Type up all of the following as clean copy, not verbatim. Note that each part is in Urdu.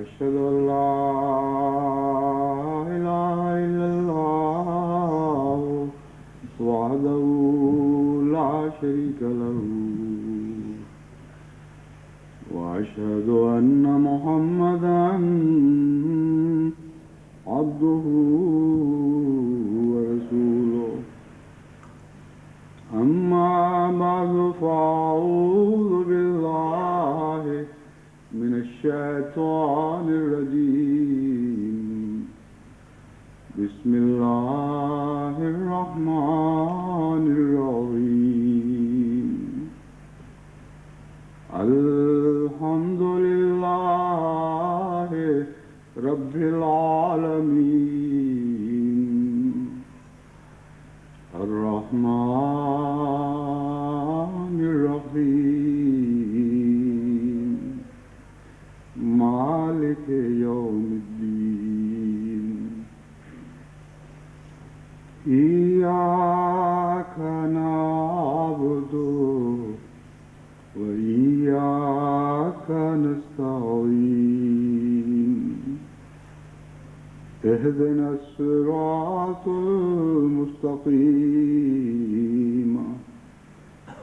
أشهد أن لا إله إلا الله وحده لا شريك له وأشهد أن محمدا عبده ورسوله أما بعد فأعوذ بالله من الشيطان الرجيم بسم الله الرحمن الرحيم الحمد لله رب العالمين الرحمن الرحيم مالك يوم الدين إياك نعبد وإياك نستعين اهدنا الصراط المستقيم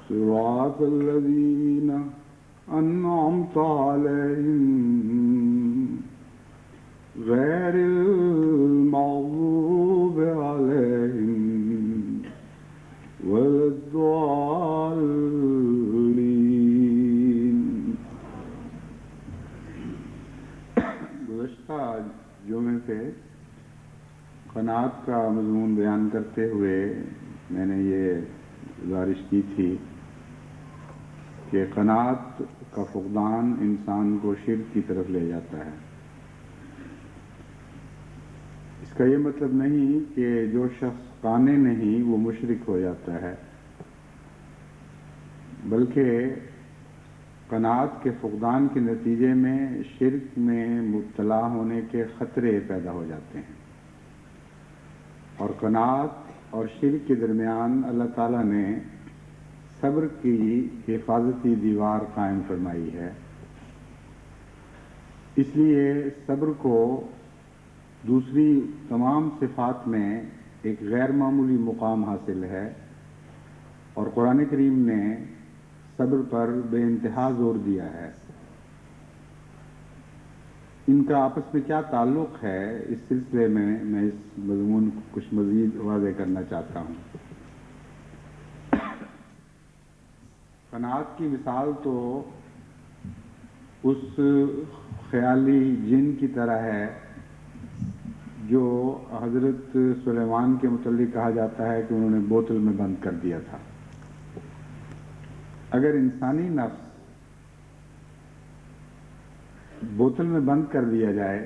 صراط الذين أنعمت عليهم غير المغضوب عليهم ولا الضالين. گزشتہ جمعے سے قناعت کا مضمون بیان کرتے ہوئے میں نے یہ گزارش کی تھی کہ قناعت کا فقدان انسان کو شرک کی طرف لے جاتا ہے. اس کا یہ مطلب نہیں کہ جو شخص قانع نہیں وہ مشرک ہو جاتا ہے، بلکہ قناعت کے فقدان کے نتیجے میں شرک میں مبتلا ہونے کے خطرے پیدا ہو جاتے ہیں. اور قناعت اور شرک کے درمیان اللہ تعالیٰ نے صبر کی حفاظتی دیوار قائم فرمائی ہے. اس لیے صبر کو دوسری تمام صفات میں ایک غیر معمولی مقام حاصل ہے، اور قرآن کریم نے صبر پر بے انتہا زور دیا ہے. ان کا آپس میں کیا تعلق ہے، اس سلسلے میں اس مضمون کو کچھ مزید واضح کرنا چاہتا ہوں. قناعت کی مثال تو اس خیالی جن کی طرح ہے جو حضرت سلیمان کے متعلق کہا جاتا ہے کہ انہوں نے بوتل میں بند کر دیا تھا. اگر انسانی نفس بوتل میں بند کر دیا جائے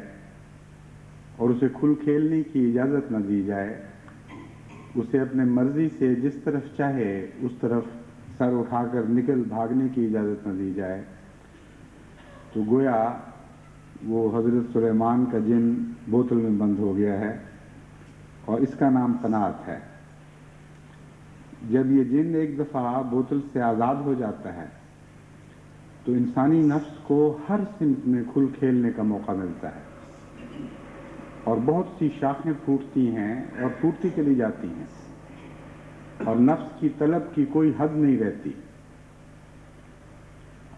اور اسے کھل کھیلنے کی اجازت نہ دی جائے، اسے اپنے مرضی سے جس طرف چاہے اس طرف سر اٹھا کر بھاگنے کی اجازت نہ دی جائے، تو گویا وہ حضرت سلیمان کا جن بوتل میں بند ہو گیا ہے، اور اس کا نام قناعت ہے. جب یہ جن ایک دفعہ بوتل سے آزاد ہو جاتا ہے تو انسانی نفس کو ہر سمت میں کھل کھیلنے کا موقع ملتا ہے، اور بہت سی شاخیں پھوٹتی ہیں اور پھوٹتی چلی جاتی ہیں، اور نفس کی طلب کی کوئی حد نہیں رہتی.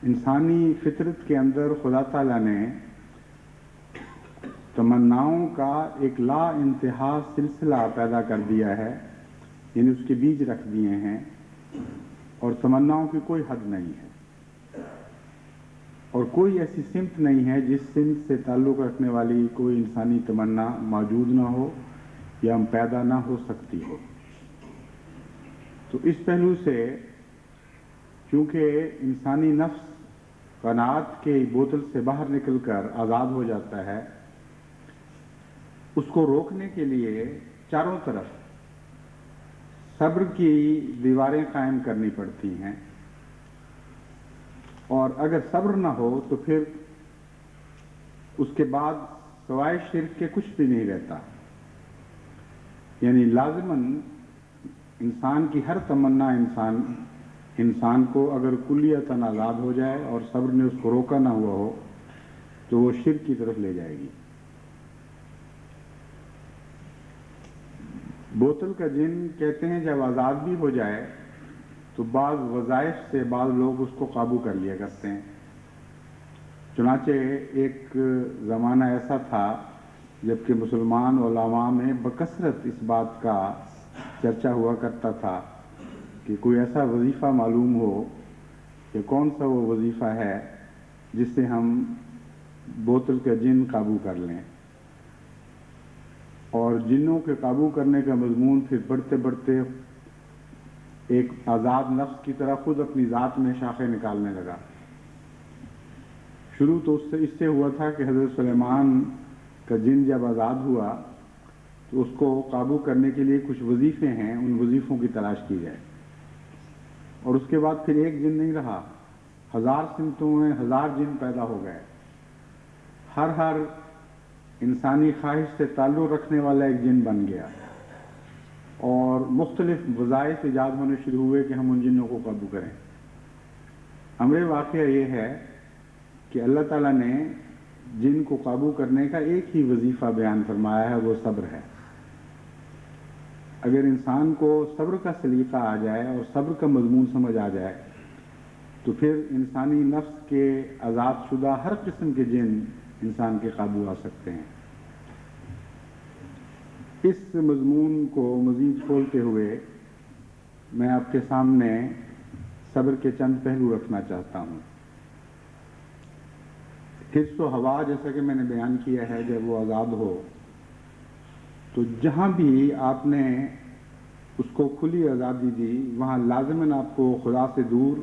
انسانی فطرت کے اندر خدا تعالیٰ نے تمناؤں کا ایک لا انتہا سلسلہ پیدا کر دیا ہے، یعنی اس کے بیج رکھ دیے ہیں، اور تمناؤں کی کوئی حد نہیں ہے، اور کوئی ایسی سمت نہیں ہے جس سمت سے تعلق رکھنے والی کوئی انسانی تمنا موجود نہ ہو یا پیدا نہ ہو سکتی ہو. تو اس پہلو سے چونکہ انسانی نفس قناعت کے بوتل سے باہر نکل کر آزاد ہو جاتا ہے، اس کو روکنے کے لیے چاروں طرف صبر کی دیواریں قائم کرنی پڑتی ہیں، اور اگر صبر نہ ہو تو پھر اس کے بعد سوائے شرک کے کچھ بھی نہیں رہتا. یعنی لازماً انسان کی ہر تمنا انسان کو اگر کلیتاً آزاد ہو جائے اور صبر نے اس کو روکا نہ ہوا ہو تو وہ شرک کی طرف لے جائے گی۔ بوتل کا جن کہتے ہیں جب آزاد بھی ہو جائے تو بعض وظائف سے بعض لوگ اس کو قابو کر لیا کرتے ہیں۔ چنانچہ ایک زمانہ ایسا تھا جبکہ مسلمان علماء میں بکثرت اس بات کا چرچا ہوا کرتا تھا کہ کوئی ایسا وظیفہ معلوم ہو کہ کون سا وہ وظیفہ ہے جس سے ہم بوتل کا جن قابو کر لیں، اور جنوں کے قابو کرنے کا مضمون پھر بڑھتے بڑھتے ایک آزاد نفس کی طرح خود اپنی ذات میں شاخیں نکالنے لگا۔ شروع تو اس سے ہوا تھا کہ حضرت سلیمان کا جن جب آزاد ہوا تو اس کو قابو کرنے کے لیے کچھ وظیفے ہیں، ان وظیفوں کی تلاش کی جائے، اور اس کے بعد پھر ایک جن نہیں رہا، 1000 سمتوں میں 1000 جن پیدا ہو گئے۔ ہر انسانی خواہش سے تعلق رکھنے والا ایک جن بن گیا، اور مختلف وظائف ایجاد ہونے شروع ہوئے کہ ہم ان جنوں کو قابو کریں۔ امر واقعہ یہ ہے کہ اللہ تعالیٰ نے جن کو قابو کرنے کا ایک ہی وظیفہ بیان فرمایا ہے، وہ صبر ہے۔ اگر انسان کو صبر کا سلیقہ آ جائے اور صبر کا مضمون سمجھ آ جائے تو پھر انسانی نفس کے آزاد شدہ ہر قسم کے جن انسان کے قابو آ سکتے ہیں۔ اس مضمون کو مزید کھولتے ہوئے میں آپ کے سامنے صبر کے چند پہلو رکھنا چاہتا ہوں۔ حس و ہوا جیسا کہ میں نے بیان کیا ہے، جب وہ آزاد ہو تو جہاں بھی آپ نے اس کو کھلی آزادی دی وہاں لازماً آپ کو خدا سے دور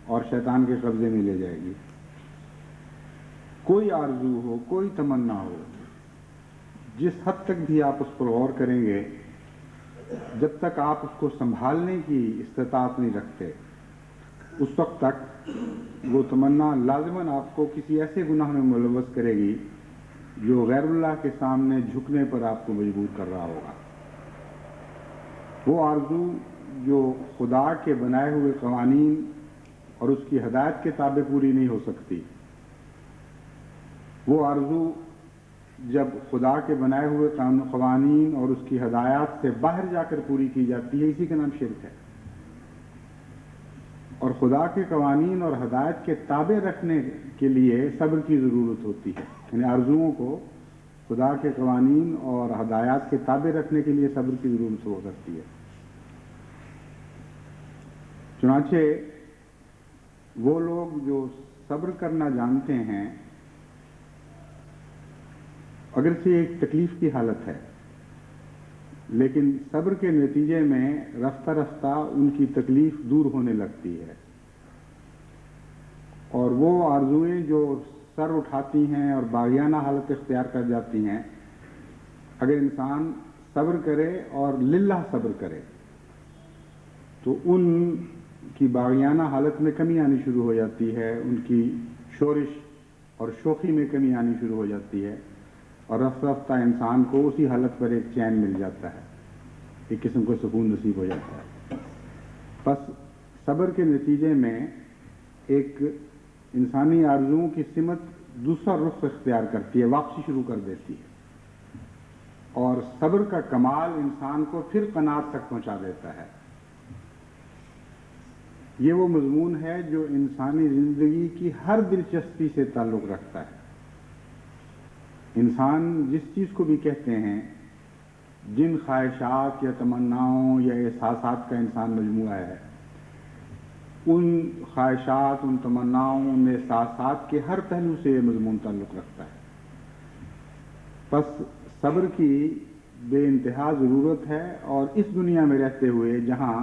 اور شیطان کے قبضے میں لے جائے گی۔ کوئی آرزو ہو، کوئی تمنا ہو، جس حد تک بھی آپ اس پر غور کریں گے، جب تک آپ اس کو سنبھالنے کی استطاعت نہیں رکھتے اس وقت تک وہ تمنا لازماً آپ کو کسی ایسے گناہ میں ملوث کرے گی جو غیر اللہ کے سامنے جھکنے پر آپ کو مجبور کر رہا ہوگا۔ وہ آرزو جو خدا کے بنائے ہوئے قوانین اور اس کی ہدایت کے تابع پوری نہیں ہو سکتی، وہ آرزو جب خدا کے بنائے ہوئے قوانین اور اس کی ہدایات سے باہر جا کر پوری کی جاتی ہے، اسی کا نام شرک ہے۔ اور خدا کے قوانین اور ہدایت کے تابع رکھنے کے لیے صبر کی ضرورت ہوتی ہے، یعنی آرزوؤں کو خدا کے قوانین اور ہدایات کے تابع رکھنے کے لیے صبر کی ضرورت ہو سکتی ہے۔ چنانچہ وہ لوگ جو صبر کرنا جانتے ہیں، اگرچہ ایک تکلیف کی حالت ہے، لیکن صبر کے نتیجے میں رفتہ رفتہ ان کی تکلیف دور ہونے لگتی ہے، اور وہ آرزوئیں جو سر اٹھاتی ہیں اور باغیانہ حالت اختیار کر جاتی ہیں، اگر انسان صبر کرے اور للہ صبر کرے تو ان کی باغیانہ حالت میں کمی آنی شروع ہو جاتی ہے، ان کی شورش اور شوخی میں کمی آنی شروع ہو جاتی ہے، اور رفتہ رفتہ انسان کو اسی حالت پر ایک چین مل جاتا ہے، ایک قسم کو سکون نصیب ہو جاتا ہے۔ بس صبر کے نتیجے میں ایک انسانی آرزوؤں کی سمت دوسرا رخ اختیار کرتی ہے، واپسی شروع کر دیتی ہے، اور صبر کا کمال انسان کو پھر قناعت تک پہنچا دیتا ہے۔ یہ وہ مضمون ہے جو انسانی زندگی کی ہر دلچسپی سے تعلق رکھتا ہے۔ انسان جس چیز کو بھی کہتے ہیں، جن خواہشات یا تمناؤں یا احساسات کا انسان مجموعہ ہے، ان خواہشات، ان تمناؤں، ان احساسات کے ہر پہلو سے یہ مضمون تعلق رکھتا ہے۔ پس صبر کی بے انتہا ضرورت ہے، اور اس دنیا میں رہتے ہوئے جہاں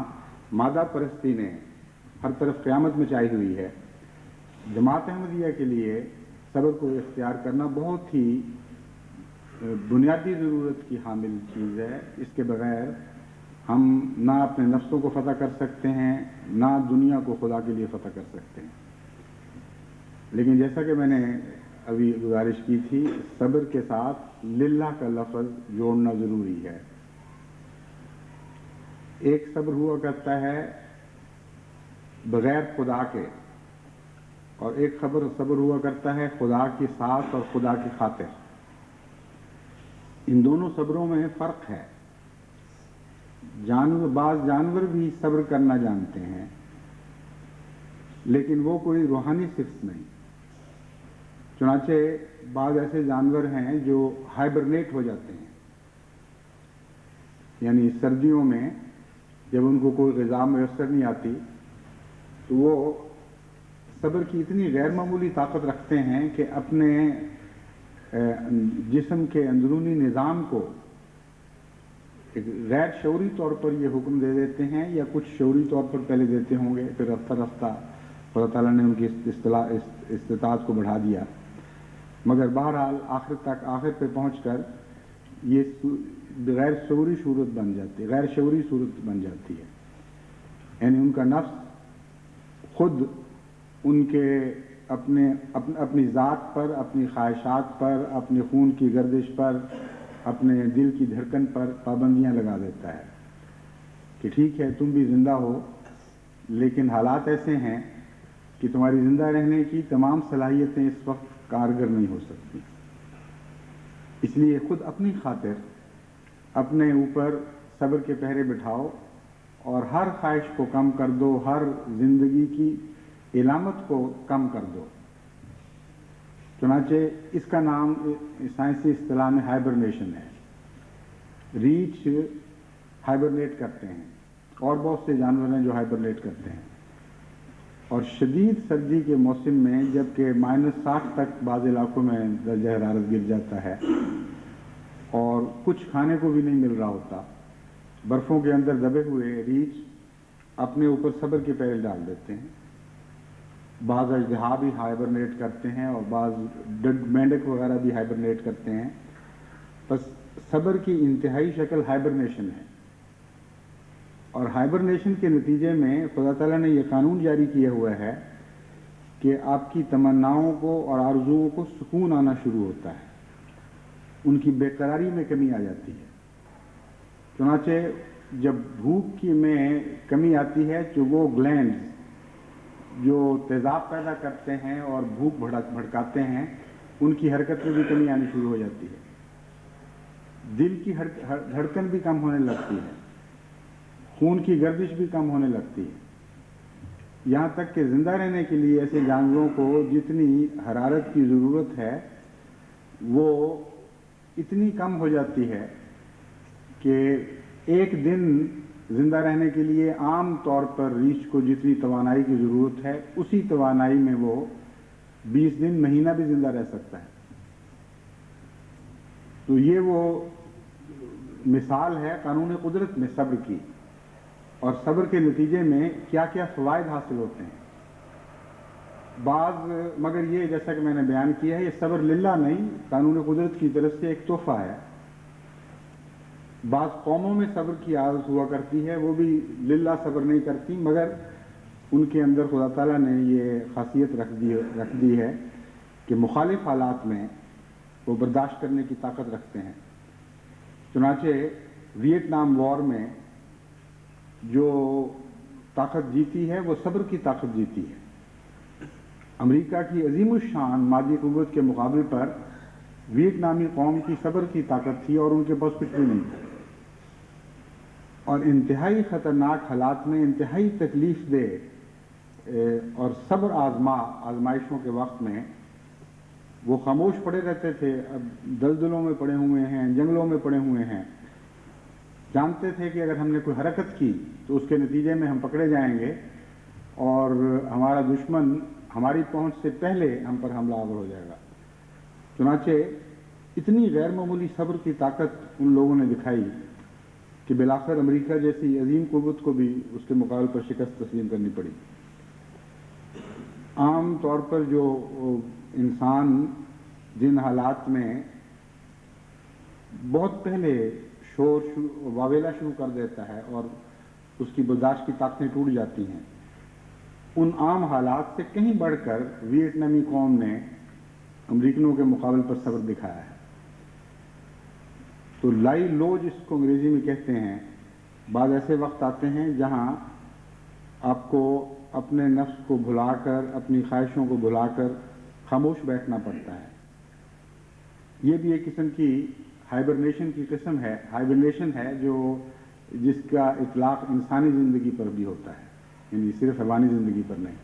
مادہ پرستی نے ہر طرف قیامت مچائی ہوئی ہے، جماعت احمدیہ کے لیے صبر کو اختیار کرنا بہت ہی بنیادی ضرورت کی حامل چیز ہے۔ اس کے بغیر ہم نہ اپنے نفسوں کو فتح کر سکتے ہیں، نہ دنیا کو خدا کے لیے فتح کر سکتے ہیں۔ لیکن جیسا کہ میں نے ابھی گزارش کی تھی، صبر کے ساتھ للہ کا لفظ جوڑنا ضروری ہے۔ ایک صبر ہوا کرتا ہے بغیر خدا کے، اور ایک صبر ہوا کرتا ہے خدا کے ساتھ اور خدا کی خاطر. ان دونوں صبروں میں فرق ہے. بعض جانور بھی صبر کرنا جانتے ہیں لیکن وہ کوئی روحانی صفت نہیں. چنانچہ بعض ایسے جانور ہیں جو ہائبرنیٹ ہو جاتے ہیں، یعنی سردیوں میں جب ان کو کوئی غذا میسر نہیں آتی تو وہ صبر کی اتنی غیر معمولی طاقت رکھتے ہیں کہ اپنے جسم کے اندرونی نظام کو ایک غیر شعوری طور پر یہ حکم دے دیتے ہیں، یا کچھ شعوری طور پر پہلے دیتے ہوں گے، پھر رفتہ رفتہ خدا تعالیٰ نے ان کی استطاعت کو بڑھا دیا، مگر بہرحال آخر پہ پہنچ کر یہ غیر شعوری صورت بن جاتی ہے. یعنی ان کا نفس خود ان کے اپنی ذات پر، اپنی خواہشات پر، اپنے خون کی گردش پر، اپنے دل کی دھڑکن پر پابندیاں لگا دیتا ہے کہ ٹھیک ہے تم بھی زندہ ہو لیکن حالات ایسے ہیں کہ تمہاری زندہ رہنے کی تمام صلاحیتیں اس وقت کارگر نہیں ہو سکتی. اس لیے خود اپنی خاطر اپنے اوپر صبر کے پہرے بٹھاؤ اور ہر خواہش کو کم کر دو، ہر زندگی کی علامت کو کم کر دو. چنانچہ اس کا نام سائنسی اصطلاح میں ہائبرنیشن ہے. ریچھ ہائبرنیٹ کرتے ہیں اور بہت سے جانور ہیں جو ہائبرنیٹ کرتے ہیں. اور شدید سردی کے موسم میں جبکہ -60 تک بعض علاقوں میں درجہ حرارت گر جاتا ہے اور کچھ کھانے کو بھی نہیں مل رہا ہوتا، برفوں کے اندر دبے ہوئے ریچھ اپنے اوپر صبر کے پہرے ڈال دیتے ہیں. بعض اژدہا بھی ہائبرنیٹ کرتے ہیں اور بعض مینڈک وغیرہ بھی ہائبرنیٹ کرتے ہیں. بس صبر کی انتہائی شکل ہائبرنیشن ہے، اور ہائبرنیشن کے نتیجے میں خدا تعالیٰ نے یہ قانون جاری کیا ہوا ہے کہ آپ کی تمناؤں کو اور آرزوؤں کو سکون آنا شروع ہوتا ہے، ان کی بے قراری میں کمی آ جاتی ہے. چنانچہ جب بھوک کی میں کمی آتی ہے تو وہ گلینڈز جو تیزاب پیدا کرتے ہیں اور بھوک بھڑکاتے ہیں ان کی حرکت میں بھی کمی آنی شروع ہو جاتی ہے. دل کی دھڑکن بھی کم ہونے لگتی ہے، خون کی گردش بھی کم ہونے لگتی ہے. یہاں تک کہ زندہ رہنے کے لیے ایسے جانوروں کو جتنی حرارت کی ضرورت ہے وہ اتنی کم ہو جاتی ہے کہ ایک دن زندہ رہنے کے لیے عام طور پر ریچھ کو جتنی توانائی کی ضرورت ہے اسی توانائی میں وہ 20 دن، مہینہ بھی زندہ رہ سکتا ہے. تو یہ وہ مثال ہے قانون قدرت میں صبر کی، اور صبر کے نتیجے میں کیا کیا فوائد حاصل ہوتے ہیں. مگر یہ جیسا کہ میں نے بیان کیا ہے یہ صبر للہ نہیں، قانون قدرت کی طرف سے ایک تحفہ ہے. بعض قوموں میں صبر کی عادت ہوا کرتی ہے، وہ بھی للہ صبر نہیں کرتی، مگر ان کے اندر خدا تعالیٰ نے یہ خاصیت رکھ دی ہے کہ مخالف حالات میں وہ برداشت کرنے کی طاقت رکھتے ہیں. چنانچہ ویتنام وار میں جو طاقت جیتی ہے وہ صبر کی طاقت جیتی ہے. امریکہ کی عظیم الشان مادی قوت کے مقابلے پر ویتنامی قوم کی صبر کی طاقت تھی اور ان کے پاس کچھ بھی نہیں تھا. اور انتہائی خطرناک حالات میں، انتہائی تکلیف دہ اور صبر آزمائشوں کے وقت میں وہ خاموش پڑے رہتے تھے. اب دلدلوں میں پڑے ہوئے ہیں، جنگلوں میں پڑے ہوئے ہیں، جانتے تھے کہ اگر ہم نے کوئی حرکت کی تو اس کے نتیجے میں ہم پکڑے جائیں گے اور ہمارا دشمن ہماری پہنچ سے پہلے ہم پر حملہ آور ہو جائے گا. چنانچہ اتنی غیر معمولی صبر کی طاقت ان لوگوں نے دکھائی کہ بالآخر امریکہ جیسی عظیم قوت کو بھی اس کے مقابلے پر شکست تسلیم کرنی پڑی. عام طور پر جو انسان جن حالات میں بہت پہلے واویلا شروع کر دیتا ہے اور اس کی برداشت کی طاقتیں ٹوٹ جاتی ہیں، ان عام حالات سے کہیں بڑھ کر ویتنامی قوم نے امریکنوں کے مقابلے پر صبر دکھایا ہے. تو لائی لو جس کو انگریزی میں کہتے ہیں، بعض ایسے وقت آتے ہیں جہاں آپ کو اپنے نفس کو بھلا کر، اپنی خواہشوں کو بھلا کر خاموش بیٹھنا پڑتا ہے۔ یہ بھی ایک قسم کی ہائبرنیشن کی قسم ہے، ہائبرنیشن ہے جس کا اطلاق انسانی زندگی پر بھی ہوتا ہے، یعنی صرف حیوانی زندگی پر نہیں۔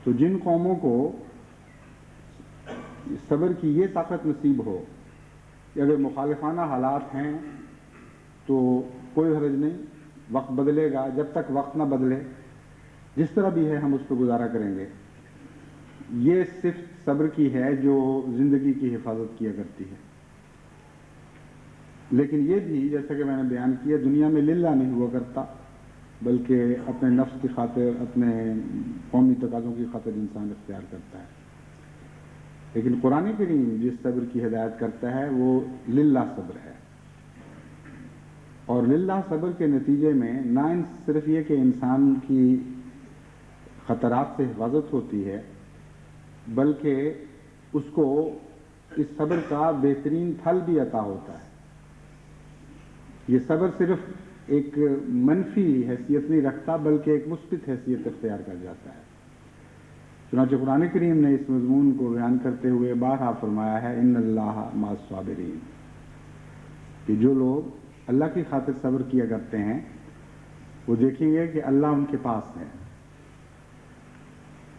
تو جن قوموں کو صبر کی یہ طاقت نصیب ہو کہ اگر مخالفانہ حالات ہیں تو کوئی حرج نہیں، وقت بدلے گا، جب تک وقت نہ بدلے جس طرح بھی ہے ہم اس پہ گزارا کریں گے، یہ صرف صبر کی ہے جو زندگی کی حفاظت کیا کرتی ہے۔ لیکن یہ بھی جیسا کہ میں نے بیان کیا دنیا میں للہ نہیں ہوا کرتا، بلکہ اپنے نفس کی خاطر، اپنے قومی تقاضوں کی خاطر انسان اختیار کرتا ہے۔ لیکن قرآن کریم جس صبر کی ہدایت کرتا ہے وہ للہ صبر ہے، اور للہ صبر کے نتیجے میں نہ صرف یہ کہ انسان کی خطرات سے حفاظت ہوتی ہے، بلکہ اس کو اس صبر کا بہترین پھل بھی عطا ہوتا ہے۔ یہ صبر صرف ایک منفی حیثیت نہیں رکھتا، بلکہ ایک مثبت حیثیت اختیار کر جاتا ہے۔ چنانچہ قرآن کریم نے اس مضمون کو بیان کرتے ہوئے بارہا فرمایا ہے، ان اللہ مع الصابرین، کہ جو لوگ اللہ کی خاطر صبر کیا کرتے ہیں وہ دیکھیں گے کہ اللہ ان کے پاس ہے۔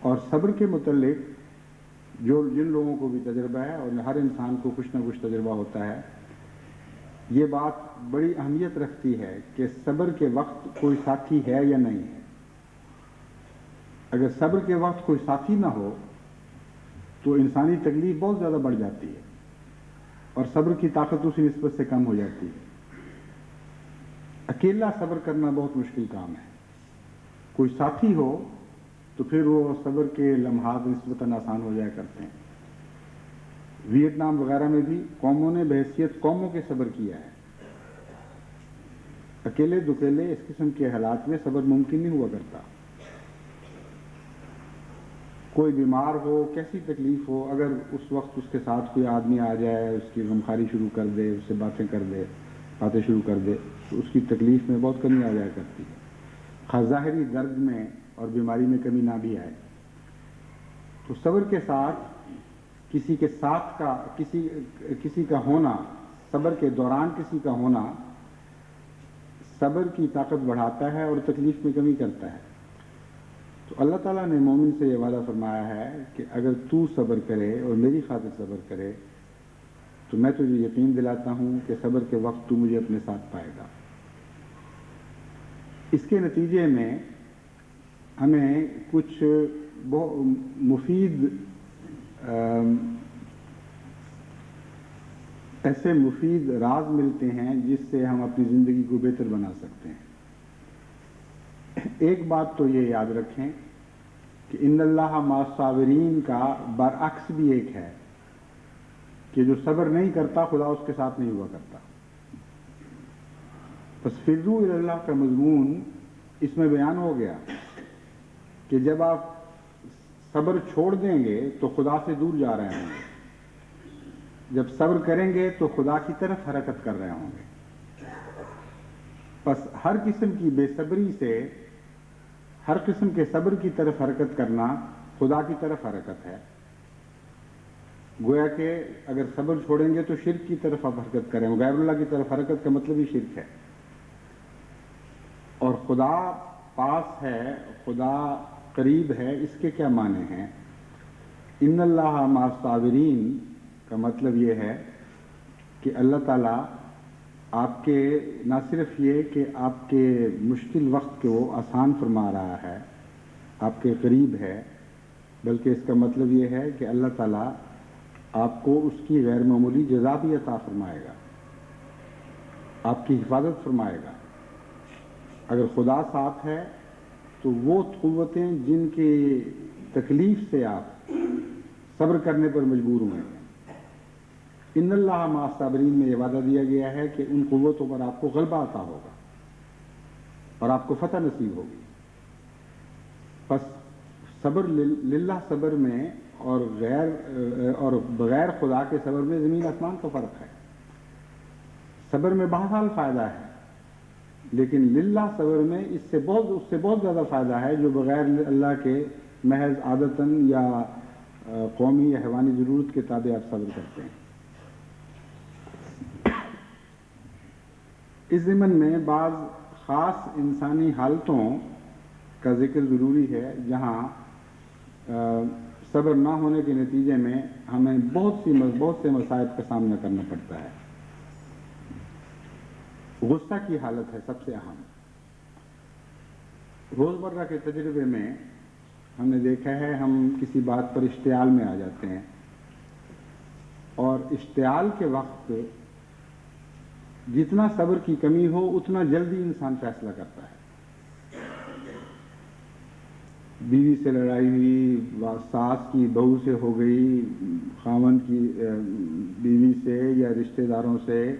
اور صبر کے متعلق جن لوگوں کو بھی تجربہ ہے، اور ہر انسان کو کچھ نہ کچھ تجربہ ہوتا ہے، یہ بات بڑی اہمیت رکھتی ہے کہ صبر کے وقت کوئی ساتھی ہے یا نہیں ہے۔ اگر صبر کے وقت کوئی ساتھی نہ ہو تو انسانی تکلیف بہت زیادہ بڑھ جاتی ہے، اور صبر کی طاقت اسی نسبت سے کم ہو جاتی ہے۔ اکیلا صبر کرنا بہت مشکل کام ہے، کوئی ساتھی ہو تو پھر وہ صبر کے لمحات نسبتاً آسان ہو جایا کرتے ہیں۔ ویتنام وغیرہ میں بھی قوموں نے بحیثیت قوموں کے صبر کیا ہے۔ اکیلے دکیلے اس قسم کے حالات میں صبر ممکن نہیں ہوا کرتا۔ کوئی بیمار ہو، کیسی تکلیف ہو، اگر اس وقت اس کے ساتھ کوئی آدمی آ جائے، اس کی غمخواری شروع کر دے، اس سے باتیں شروع کر دے تو اس کی تکلیف میں بہت کمی آ جایا کرتی ہے، خواہ ظاہری درد میں اور بیماری میں کمی نہ بھی آئے۔ تو صبر کے ساتھ کسی کے ساتھ کا کسی کا ہونا، صبر کے دوران کسی کا ہونا صبر کی طاقت بڑھاتا ہے اور تکلیف میں کمی کرتا ہے۔ تو اللہ تعالیٰ نے مومن سے یہ وعدہ فرمایا ہے کہ اگر تو صبر کرے اور میری خاطر صبر کرے تو میں تجھے یقین دلاتا ہوں کہ صبر کے وقت تو مجھے اپنے ساتھ پائے گا۔ اس کے نتیجے میں ہمیں کچھ بہت ایسے مفید راز ملتے ہیں جس سے ہم اپنی زندگی کو بہتر بنا سکتے ہیں۔ ایک بات تو یہ یاد رکھیں کہ ان اللہ مع الصابرین کا برعکس بھی ایک ہے کہ جو صبر نہیں کرتا خدا اس کے ساتھ نہیں ہوا کرتا۔ بس فروا الی اللہ کا مضمون اس میں بیان ہو گیا کہ جب آپ صبر چھوڑ دیں گے تو خدا سے دور جا رہے ہوں گے، جب صبر کریں گے تو خدا کی طرف حرکت کر رہے ہوں گے۔ بس ہر قسم کی بے صبری سے، ہر قسم کے صبر کی طرف حرکت کرنا خدا کی طرف حرکت ہے۔ گویا کہ اگر صبر چھوڑیں گے تو شرک کی طرف آپ حرکت کریں، غیر اللہ کی طرف حرکت کا مطلب ہی شرک ہے۔ اور خدا پاس ہے، خدا قریب ہے، اس کے کیا معنی ہیں؟ ان اللہ مع الصابرین کا مطلب یہ ہے کہ اللہ تعالیٰ آپ کے نہ صرف یہ کہ آپ کے مشکل وقت کو آسان فرما رہا ہے، آپ کے قریب ہے، بلکہ اس کا مطلب یہ ہے کہ اللہ تعالیٰ آپ کو اس کی غیر معمولی جزا بھی عطا فرمائے گا، آپ کی حفاظت فرمائے گا۔ اگر خدا ساتھ ہے تو وہ قوتیں جن کی تکلیف سے آپ صبر کرنے پر مجبور ہوئے ہیں، ان اللہ مع الصابرین میں یہ وعدہ دیا گیا ہے کہ ان قوتوں پر آپ کو غلبہ عطا ہوگا اور آپ کو فتح نصیب ہوگی۔ بس صبر للہ صبر میں اور بغیر خدا کے صبر میں زمین آسمان کا فرق ہے۔ صبر میں بہرحال فائدہ ہے، لیکن للہ صبر میں اس سے بہت زیادہ فائدہ ہے جو بغیر اللہ کے محض عادتاً یا قومی یا حیوانی ضرورت کے تابع آپ صبر کرتے ہیں۔ اس ضمن میں بعض خاص انسانی حالتوں کا ذکر ضروری ہے جہاں صبر نہ ہونے کے نتیجے میں ہمیں بہت سے مصائب کا سامنا کرنا پڑتا ہے۔ غصہ کی حالت ہے سب سے اہم۔ روزمرہ کے تجربے میں ہم نے دیکھا ہے ہم کسی بات پر اشتعال میں آ جاتے ہیں، اور اشتعال کے وقت جتنا صبر کی کمی ہو اتنا جلدی انسان فیصلہ کرتا ہے۔ بیوی سے لڑائی ہوئی، ساس کی بہو سے ہو گئی، خاوند کی بیوی سے یا رشتہ داروں سے،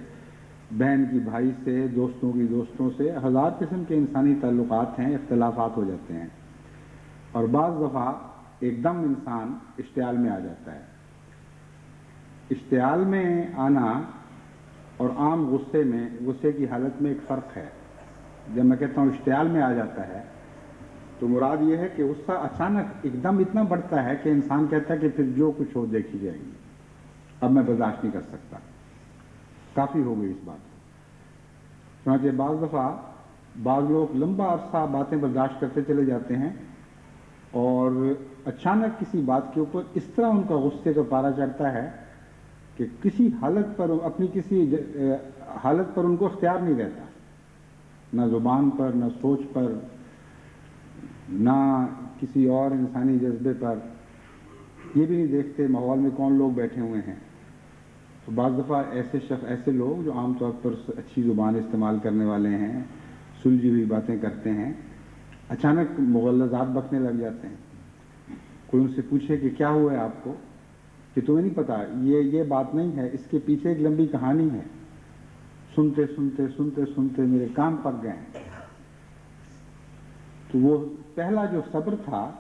بہن کی بھائی سے، دوستوں کی دوستوں سے، ہزار قسم کے انسانی تعلقات ہیں، اختلافات ہو جاتے ہیں، اور بعض دفعہ ایک دم انسان اشتعال میں آ جاتا ہے۔ اشتعال میں آنا اور عام غصے کی حالت میں ایک فرق ہے۔ جب میں کہتا ہوں اشتعال میں آ جاتا ہے تو مراد یہ ہے کہ غصہ اچانک ایک دم اتنا بڑھتا ہے کہ انسان کہتا ہے کہ پھر جو کچھ ہو دیکھی جائے گی، اب میں برداشت نہیں کر سکتا، کافی ہو گئی اس بات۔ چنانچہ بعض دفعہ بعض لوگ لمبا عرصہ باتیں برداشت کرتے چلے جاتے ہیں، اور اچانک کسی بات کے اوپر اس طرح ان کا غصے کا پارا چڑھتا ہے کہ کسی حالت پر ان کو اختیار نہیں رہتا، نہ زبان پر، نہ سوچ پر، نہ کسی اور انسانی جذبے پر، یہ بھی نہیں دیکھتے ماحول میں کون لوگ بیٹھے ہوئے ہیں۔ تو بعض دفعہ ایسے لوگ جو عام طور پر اچھی زبان استعمال کرنے والے ہیں، سلجھی ہوئی باتیں کرتے ہیں، اچانک مغلظات بکنے لگ جاتے ہیں۔ کوئی ان سے پوچھے کہ کیا ہوا ہے آپ کو، کہ تمہیں نہیں پتا، یہ بات نہیں ہے، اس کے پیچھے ایک لمبی کہانی ہے، سنتے میرے کان پک گئے ہیں۔ تو وہ پہلا جو صبر تھا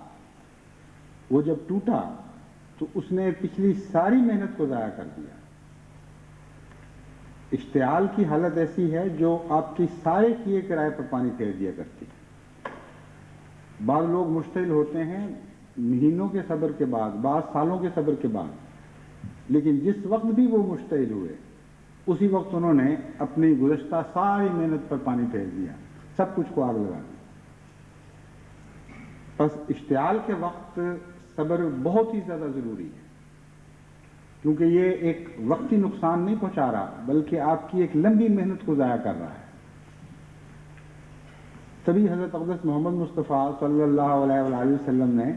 وہ جب ٹوٹا تو اس نے پچھلی ساری محنت کو ضائع کر دیا۔ اشتعال کی حالت ایسی ہے جو آپ کی سارے کیے کرائے پر پانی پھیر دیا کرتی ہے۔ بعض لوگ مشتعل ہوتے ہیں مہینوں کے صبر کے بعد، بعض سالوں کے صبر کے بعد، لیکن جس وقت بھی وہ مشتعل ہوئے اسی وقت انہوں نے اپنی گزشتہ ساری محنت پر پانی پھیر دیا، سب کچھ کو آگ لگا دی۔ بس اشتعال کے وقت صبر بہت ہی زیادہ ضروری ہے، کیونکہ یہ ایک وقتی نقصان نہیں پہنچا رہا بلکہ آپ کی ایک لمبی محنت کو ضائع کر رہا ہے۔ تبھی حضرت اقدس محمد مصطفیٰ صلی اللہ علیہ وآلہ وسلم نے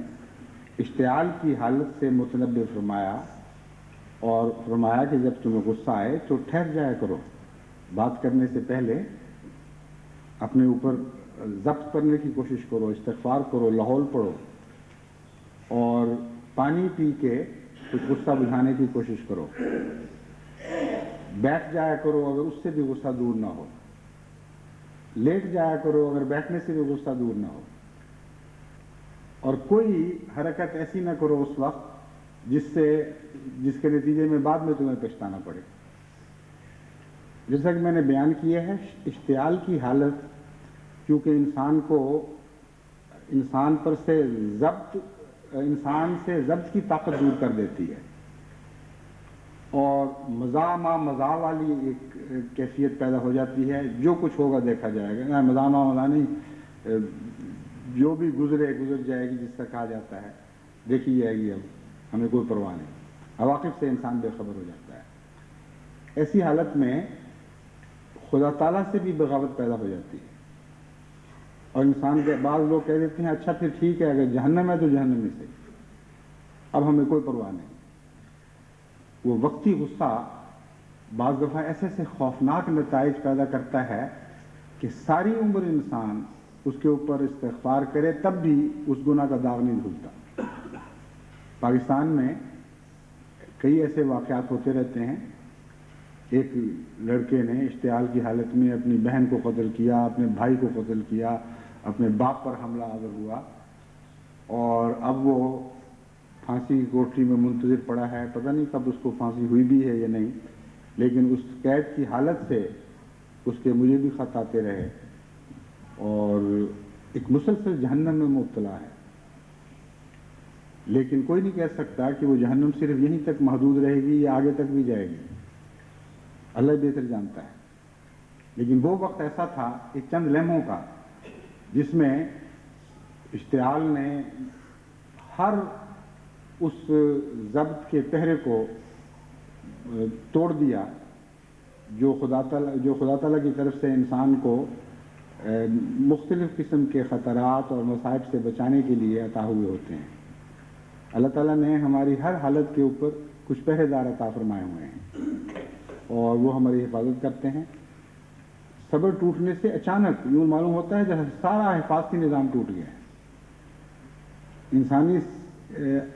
اشتعال کی حالت سے متنبہ فرمایا، اور فرمایا کہ جب تمہیں غصہ آئے تو ٹھہر جایا کرو، بات کرنے سے پہلے اپنے اوپر ضبط کرنے کی کوشش کرو، استغفار کرو، لاحول پڑھو، اور پانی پی کے کچھ غصہ بجھانے کی کوشش کرو، بیٹھ جایا کرو اگر اس سے بھی غصہ دور نہ ہو، لیٹ جایا کرو اگر بیٹھنے سے بھی غصہ دور نہ ہو، اور کوئی حرکت ایسی نہ کرو اس وقت جس کے نتیجے میں بعد میں تمہیں پچھتانا پڑے۔ جیسا کہ میں نے بیان کیا ہے، اشتعال کی حالت کیونکہ انسان سے ضبط کی طاقت دور کر دیتی ہے، اور مزاح والی ایک کیفیت پیدا ہو جاتی ہے، جو کچھ ہوگا دیکھا جائے گا، مزاح نہیں، جو بھی گزر جائے گی، جس سے کہا جاتا ہے دیکھی جائے گی، اب ہمیں کوئی پرواہ نہیں، عواقب سے انسان بے خبر ہو جاتا ہے۔ ایسی حالت میں خدا تعالیٰ سے بھی بغاوت پیدا ہو جاتی ہے، اور انسان کے بعض لوگ کہہ دیتے ہیں اچھا پھر ٹھیک ہے، اگر جہنم ہے تو جہنم میں سے، اب ہمیں کوئی پرواہ نہیں۔ وہ وقتی غصہ بعض دفعہ ایسے خوفناک نتائج پیدا کرتا ہے کہ ساری عمر انسان اس کے اوپر استغفار کرے تب بھی اس گناہ کا داغ نہیں دھلتا۔ پاکستان میں کئی ایسے واقعات ہوتے رہتے ہیں۔ ایک لڑکے نے اشتعال کی حالت میں اپنی بہن کو قتل کیا، اپنے بھائی کو قتل کیا، اپنے باپ پر حملہ آور ہوا، اور اب وہ پھانسی کی کوٹری میں منتظر پڑا ہے، پتہ نہیں کب اس کو پھانسی ہوئی بھی ہے یا نہیں، لیکن اس قید کی حالت سے اس کے مجھے بھی خط آتے رہے اور ایک مسلسل جہنم میں مبتلا ہے، لیکن کوئی نہیں کہہ سکتا کہ وہ جہنم صرف یہیں تک محدود رہے گی یا آگے تک بھی جائے گی، اللہ بہتر جانتا ہے۔ لیکن وہ وقت ایسا تھا ایک چند لمحوں کا جس میں اشتعال نے ہر اس ضبط کے پہرے کو توڑ دیا جو خدا تعالیٰ کی طرف سے انسان کو مختلف قسم کے خطرات اور مصائب سے بچانے کے لیے عطا ہوئے ہوتے ہیں۔ اللہ تعالیٰ نے ہماری ہر حالت کے اوپر کچھ پہرے دار عطا فرمائے ہوئے ہیں اور وہ ہماری حفاظت کرتے ہیں۔ صبر ٹوٹنے سے اچانک یوں معلوم ہوتا ہے جیسے سارا حفاظتی نظام ٹوٹ گیا ہے۔ انسانی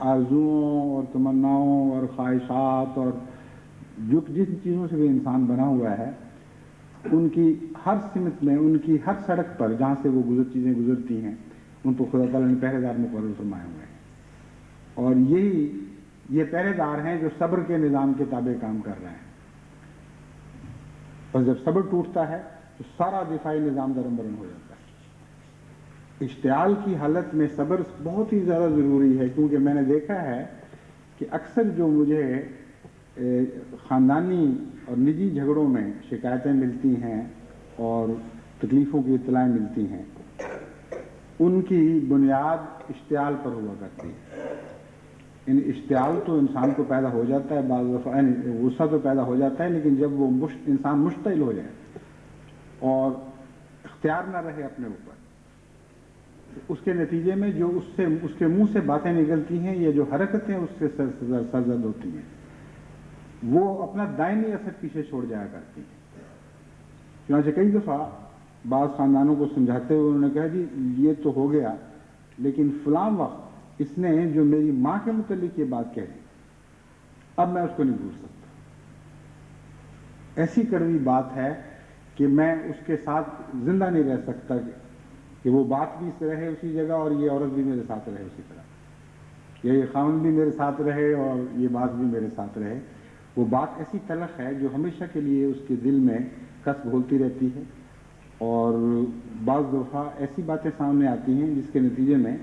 آرزوؤں اور تمناؤں اور خواہشات اور جن چیزوں سے بھی انسان بنا ہوا ہے، ان کی ہر سمت میں، ان کی ہر سڑک پر جہاں سے وہ چیزیں گزرتی ہیں، ان کو خدا تعالیٰ نے پہرے دار مقرر فرمائے ہوئے ہیں، اور یہ پہرے دار ہیں جو صبر کے نظام کے تابع کام کر رہے ہیں۔ اور جب صبر ٹوٹتا ہے تو سارا دفاعی نظام درمبرن ہو جاتا ہے۔ اشتعال کی حالت میں صبر بہت ہی زیادہ ضروری ہے، کیونکہ میں نے دیکھا ہے کہ اکثر جو مجھے خاندانی اور نجی جھگڑوں میں شکایتیں ملتی ہیں اور تکلیفوں کی اطلاعیں ملتی ہیں، ان کی بنیاد اشتعال پر ہوا کرتی ہے۔ اشتعال تو انسان کو پیدا ہو جاتا ہے، بعض دفعہ غصہ تو پیدا ہو جاتا ہے، لیکن جب وہ انسان مشتعل ہو جائے اور اختیار نہ رہے اپنے اوپر، اس کے نتیجے میں جو اس کے منہ سے باتیں نکلتی ہیں یا جو حرکتیں اس سے سرزد ہوتی ہیں، وہ اپنا دائمی اثر پیچھے چھوڑ جایا کرتی ہیں۔ چنانچہ کئی دفعہ بعض خاندانوں کو سمجھاتے ہوئے انہوں نے کہا جی یہ تو ہو گیا، لیکن فلاں وقت اس نے جو میری ماں کے متعلق یہ بات کہی، اب میں اس کو نہیں بھول سکتا۔ ایسی کڑوی بات ہے کہ میں اس کے ساتھ زندہ نہیں رہ سکتا کہ وہ بات بھی رہے اسی جگہ اور یہ عورت بھی میرے ساتھ رہے اسی طرح، یا یہ خاوند بھی میرے ساتھ رہے اور یہ بات بھی میرے ساتھ رہے۔ وہ بات ایسی تلخ ہے جو ہمیشہ کے لیے اس کے دل میں کس گھولتی رہتی ہے، اور بعض دفعہ ایسی باتیں سامنے آتی ہیں جس کے نتیجے میں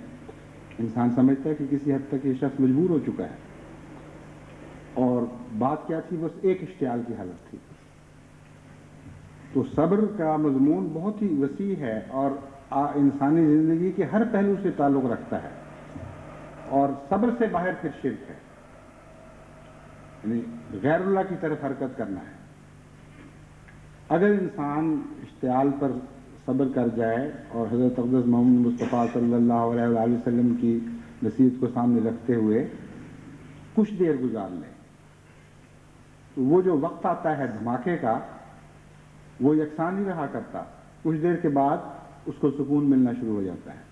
انسان سمجھتا ہے کہ کسی حد تک یہ شخص مجبور ہو چکا ہے، اور بات کیا تھی؟ بس ایک اشتعال کی حالت تھی۔ تو صبر کا مضمون بہت ہی وسیع ہے اور انسانی زندگی کے ہر پہلو سے تعلق رکھتا ہے، اور صبر سے باہر پھر شرک ہے، یعنی غیر اللہ کی طرف حرکت کرنا ہے۔ اگر انسان اشتعال پر صبر کر جائے اور حضرت اقدس محمد مصطفیٰ صلی اللہ علیہ وآلہ وسلم کی نصیحت کو سامنے رکھتے ہوئے کچھ دیر گزار لے، تو وہ جو وقت آتا ہے دھماکے کا، وہ یکساں نہیں رہا کرتا۔ کچھ دیر کے بعد اس کو سکون ملنا شروع ہو جاتا ہے۔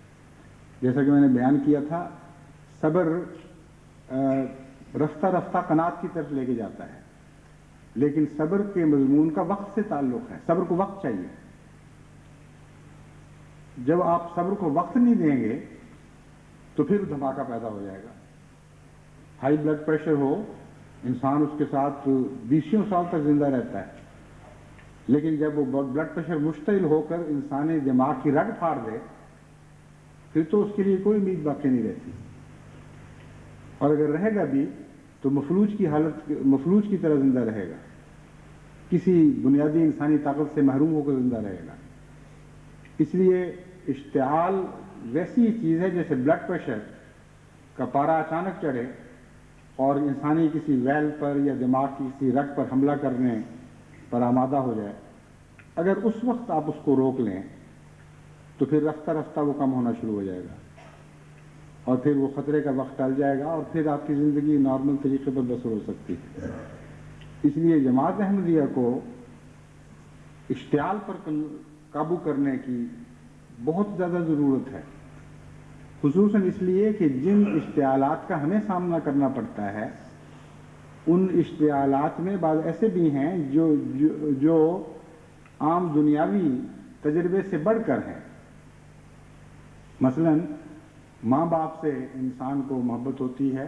جیسا کہ میں نے بیان کیا تھا، صبر رفتہ رفتہ قناعت کی طرف لے کے جاتا ہے، لیکن صبر کے مضمون کا وقت سے تعلق ہے۔ صبر کو وقت چاہیے۔ جب آپ صبر کو وقت نہیں دیں گے تو پھر دھماکہ پیدا ہو جائے گا۔ ہائی بلڈ پریشر ہو، انسان اس کے ساتھ 20 سال تک زندہ رہتا ہے، لیکن جب وہ بلڈ پریشر مشتعل ہو کر انسانی دماغ کی رگ پھاڑ دے، پھر تو اس کے لیے کوئی امید باقی نہیں رہتی، اور اگر رہے گا بھی تو مفلوج کی طرح زندہ رہے گا، کسی بنیادی انسانی طاقت سے محروم ہو کر زندہ رہے گا۔ اس لیے اشتعال ویسی چیز ہے جیسے بلڈ پریشر کا پارا اچانک چڑھے اور انسانی کسی ویل پر یا دماغ کی کسی رگ پر حملہ کرنے پر آمادہ ہو جائے۔ اگر اس وقت آپ اس کو روک لیں تو پھر رفتہ رفتہ وہ کم ہونا شروع ہو جائے گا، اور پھر وہ خطرے کا وقت ٹل جائے گا، اور پھر آپ کی زندگی نارمل طریقے پر بسر ہو سکتی ہے۔ اس لیے جماعت احمدیہ کو اشتعال پر قابو کرنے کی بہت زیادہ ضرورت ہے، خصوصاً اس لیے کہ جن اشتعالات کا ہمیں سامنا کرنا پڑتا ہے، ان اشتعالات میں بعض ایسے بھی ہیں جو عام دنیاوی تجربے سے بڑھ کر ہیں۔ مثلاً ماں باپ سے انسان کو محبت ہوتی ہے،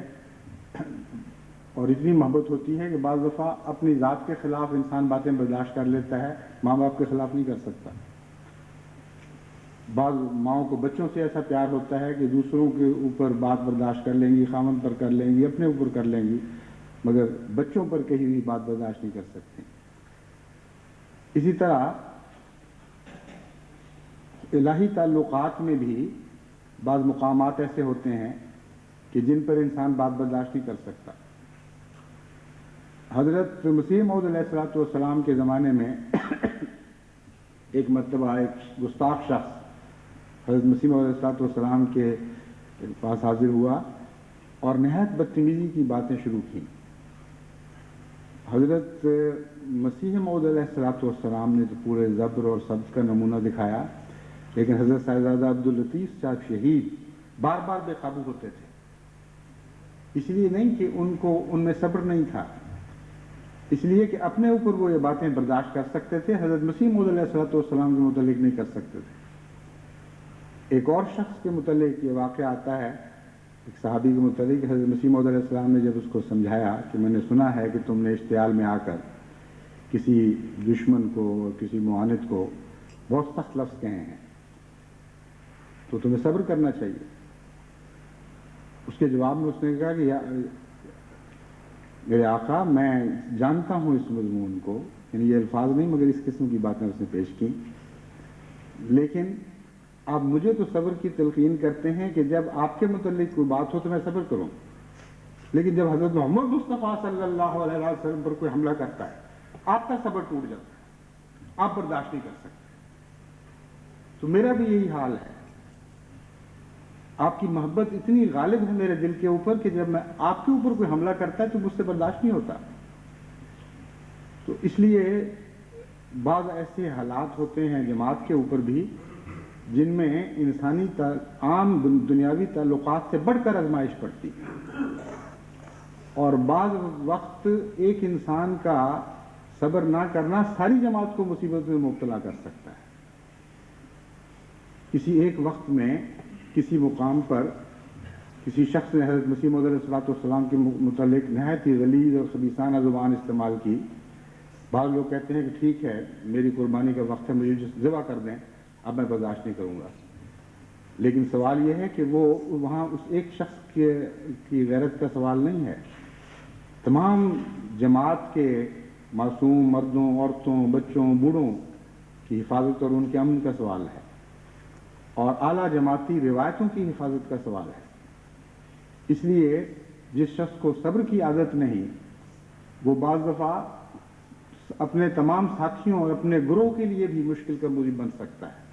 اور اتنی محبت ہوتی ہے کہ بعض دفعہ اپنی ذات کے خلاف انسان باتیں برداشت کر لیتا ہے، ماں باپ کے خلاف نہیں کر سکتا۔ بعض ماؤں کو بچوں سے ایسا پیار ہوتا ہے کہ دوسروں کے اوپر بات برداشت کر لیں گی، خامن پر کر لیں گی، اپنے اوپر کر لیں گی، مگر بچوں پر کہیں بھی بات برداشت نہیں کر سکتے۔ اسی طرح الہی تعلقات میں بھی بعض مقامات ایسے ہوتے ہیں کہ جن پر انسان بات برداشت نہیں کر سکتا۔ حضرت مسیح موعود علیہ السلام کے زمانے میں ایک مرتبہ ایک گستاخ شخص حضرت مسیح موعود علیہ السلام کے پاس حاضر ہوا اور نہایت بدتمیزی کی باتیں شروع کیں۔ حضرت مسیح موعود علیہ السلام نے تو پورے زبر اور صبر کا نمونہ دکھایا، لیکن حضرت صاحبزادہ عبداللطیف صاحب شہید بار بار بے قابو ہوتے تھے۔ اس لیے نہیں کہ ان میں صبر نہیں تھا، اس لیے کہ اپنے اوپر وہ یہ باتیں برداشت کر سکتے تھے، حضرت مسیح موعود علیہ السلام کے متعلق نہیں کر سکتے تھے۔ ایک اور شخص کے متعلق یہ واقعہ آتا ہے، ایک صحابی کے متعلق، حضرت مسیح موعود علیہ السلام نے جب اس کو سمجھایا کہ میں نے سنا ہے کہ تم نے اشتعال میں آ کر کسی دشمن کو اور کسی معاند کو بہت سخت لفظ کہے ہیں، تو تمہیں صبر کرنا چاہیے۔ اس کے جواب میں اس نے کہا کہ میرے آقا میں جانتا ہوں اس مضمون کو، یعنی یہ الفاظ نہیں مگر اس قسم کی باتیں اس نے پیش کی، لیکن آپ مجھے تو صبر کی تلقین کرتے ہیں کہ جب آپ کے متعلق کوئی بات ہو تو میں صبر کروں، لیکن جب حضرت محمد مصطفیٰ صلی اللہ علیہ وسلم پر کوئی حملہ کرتا ہے آپ کا صبر ٹوٹ جاتا ہے، آپ برداشت نہیں کر سکتے۔ تو میرا بھی یہی حال ہے، آپ کی محبت اتنی غالب ہے میرے دل کے اوپر کہ جب میں آپ کے اوپر کوئی حملہ کرتا ہے تو مجھ سے برداشت نہیں ہوتا۔ تو اس لیے بعض ایسے حالات ہوتے ہیں جماعت کے اوپر بھی جن میں انسانی عام دنیاوی تعلقات سے بڑھ کر آزمائش پڑتی ہے، اور بعض وقت ایک انسان کا صبر نہ کرنا ساری جماعت کو مصیبت میں مبتلا کر سکتا ہے۔ کسی ایک وقت میں کسی مقام پر کسی شخص نے حضرت مسیح موعود علیہ السلام کے متعلق نہایت ہی غلیظ اور خبیثانہ زبان استعمال کی۔ بعض لوگ کہتے ہیں کہ ٹھیک ہے میری قربانی کا وقت ہے، مجھے ذبح کر دیں، اب میں برداشت نہیں کروں گا، لیکن سوال یہ ہے کہ وہ وہاں اس ایک شخص کی غیرت کا سوال نہیں ہے، تمام جماعت کے معصوم مردوں، عورتوں، بچوں، بوڑھوں کی حفاظت اور ان کے امن کا سوال ہے، اور اعلیٰ جماعتی روایتوں کی حفاظت کا سوال ہے۔ اس لیے جس شخص کو صبر کی عادت نہیں، وہ بعض دفعہ اپنے تمام ساتھیوں اور اپنے گروہ کے لیے بھی مشکل کا موجب بن سکتا ہے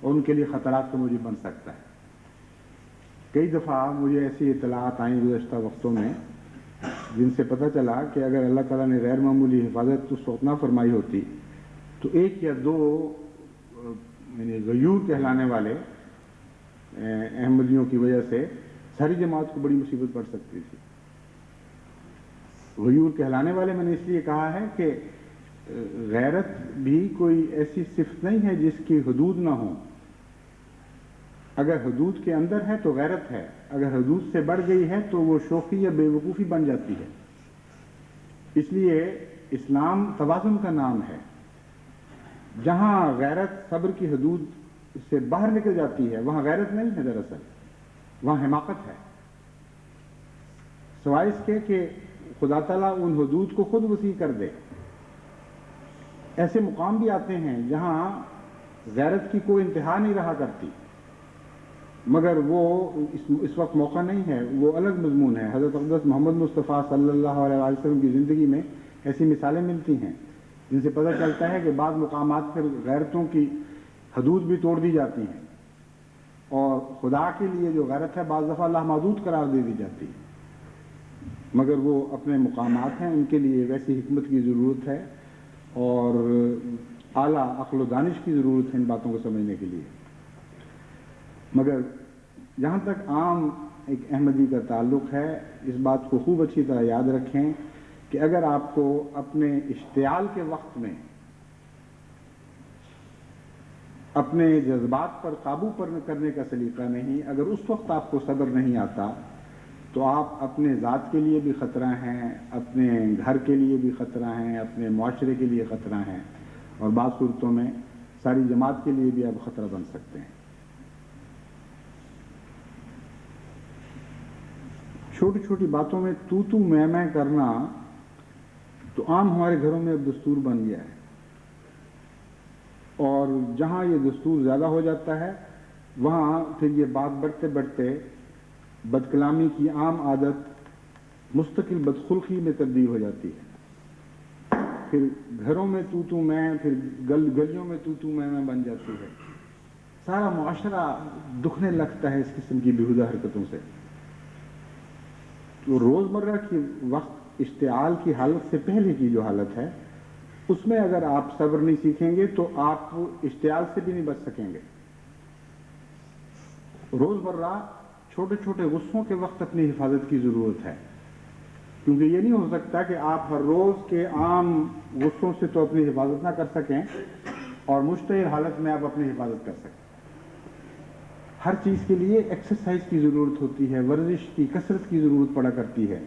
اور ان کے لیے خطرات کا موجب بن سکتا ہے۔ کئی دفعہ مجھے ایسی اطلاعات آئیں گزشتہ وقتوں میں جن سے پتہ چلا کہ اگر اللہ تعالیٰ نے غیر معمولی حفاظت اس وقت نہ فرمائی ہوتی تو ایک یا دو یعنی غیور کہلانے والے احمدیوں کی وجہ سے ساری جماعت کو بڑی مصیبت پڑ سکتی تھی۔ غیور کہلانے والے میں نے اس لیے کہا ہے کہ غیرت بھی کوئی ایسی صفت نہیں ہے جس کی حدود نہ ہوں، اگر حدود کے اندر ہے تو غیرت ہے، اگر حدود سے بڑھ گئی ہے تو وہ شوخی یا بے وقوفی بن جاتی ہے۔ اس لیے اسلام توازن کا نام ہے، جہاں غیرت صبر کی حدود سے باہر نکل جاتی ہے وہاں غیرت نہیں ہے، دراصل وہاں حماقت ہے، سوائے اس کے کہ خدا تعالیٰ ان حدود کو خود وسیع کر دے۔ ایسے مقام بھی آتے ہیں جہاں غیرت کی کوئی انتہا نہیں رہا کرتی، مگر وہ اس وقت موقع نہیں ہے، وہ الگ مضمون ہے۔ حضرت اقدس محمد مصطفیٰ صلی اللہ علیہ وسلم کی زندگی میں ایسی مثالیں ملتی ہیں جن سے پتہ چلتا ہے کہ بعض مقامات پر غیرتوں کی حدود بھی توڑ دی جاتی ہیں، اور خدا کے لیے جو غیرت ہے بعض دفعہ لامحدود قرار دے دی جاتی ہے، مگر وہ اپنے مقامات ہیں، ان کے لیے ویسی حکمت کی ضرورت ہے اور اعلیٰ عقل و دانش کی ضرورت ہے ان باتوں کو سمجھنے کے لیے۔ مگر جہاں تک عام ایک احمدی کا تعلق ہے، اس بات کو خوب اچھی طرح یاد رکھیں کہ اگر آپ کو اپنے اشتعال کے وقت میں اپنے جذبات پر قابو کرنے کا سلیقہ نہیں، اگر اس وقت آپ کو صبر نہیں آتا تو آپ اپنے ذات کے لیے بھی خطرہ ہیں، اپنے گھر کے لیے بھی خطرہ ہیں، اپنے معاشرے کے لیے خطرہ ہیں، اور بعض صورتوں میں ساری جماعت کے لیے بھی آپ خطرہ بن سکتے ہیں۔ چھوٹی چھوٹی باتوں میں تو میں کرنا تو عام ہمارے گھروں میں اب دستور بن گیا ہے، اور جہاں یہ دستور زیادہ ہو جاتا ہے وہاں پھر یہ بات بڑھتے بڑھتے بد کلامی کی عام عادت مستقل بدخلقی میں تبدیل ہو جاتی ہے، پھر گھروں میں تو میں، پھر گلیوں میں تو میں بن جاتی ہے، سارا معاشرہ دکھنے لگتا ہے اس قسم کی بیہودہ حرکتوں سے۔ تو روزمرہ کی وقت اشتعال کی حالت سے پہلے کی جو حالت ہے اس میں اگر آپ صبر نہیں سیکھیں گے تو آپ اشتعال سے بھی نہیں بچ سکیں گے۔ روزمرہ چھوٹے چھوٹے غصوں کے وقت اپنی حفاظت کی ضرورت ہے، کیونکہ یہ نہیں ہو سکتا کہ آپ ہر روز کے عام غصوں سے تو اپنی حفاظت نہ کر سکیں اور مشتعل حالت میں آپ اپنی حفاظت کر سکیں۔ ہر چیز کے لیے ایکسرسائز کی ضرورت ہوتی ہے، ورزش کی، کثرت کی ضرورت پڑا کرتی ہے۔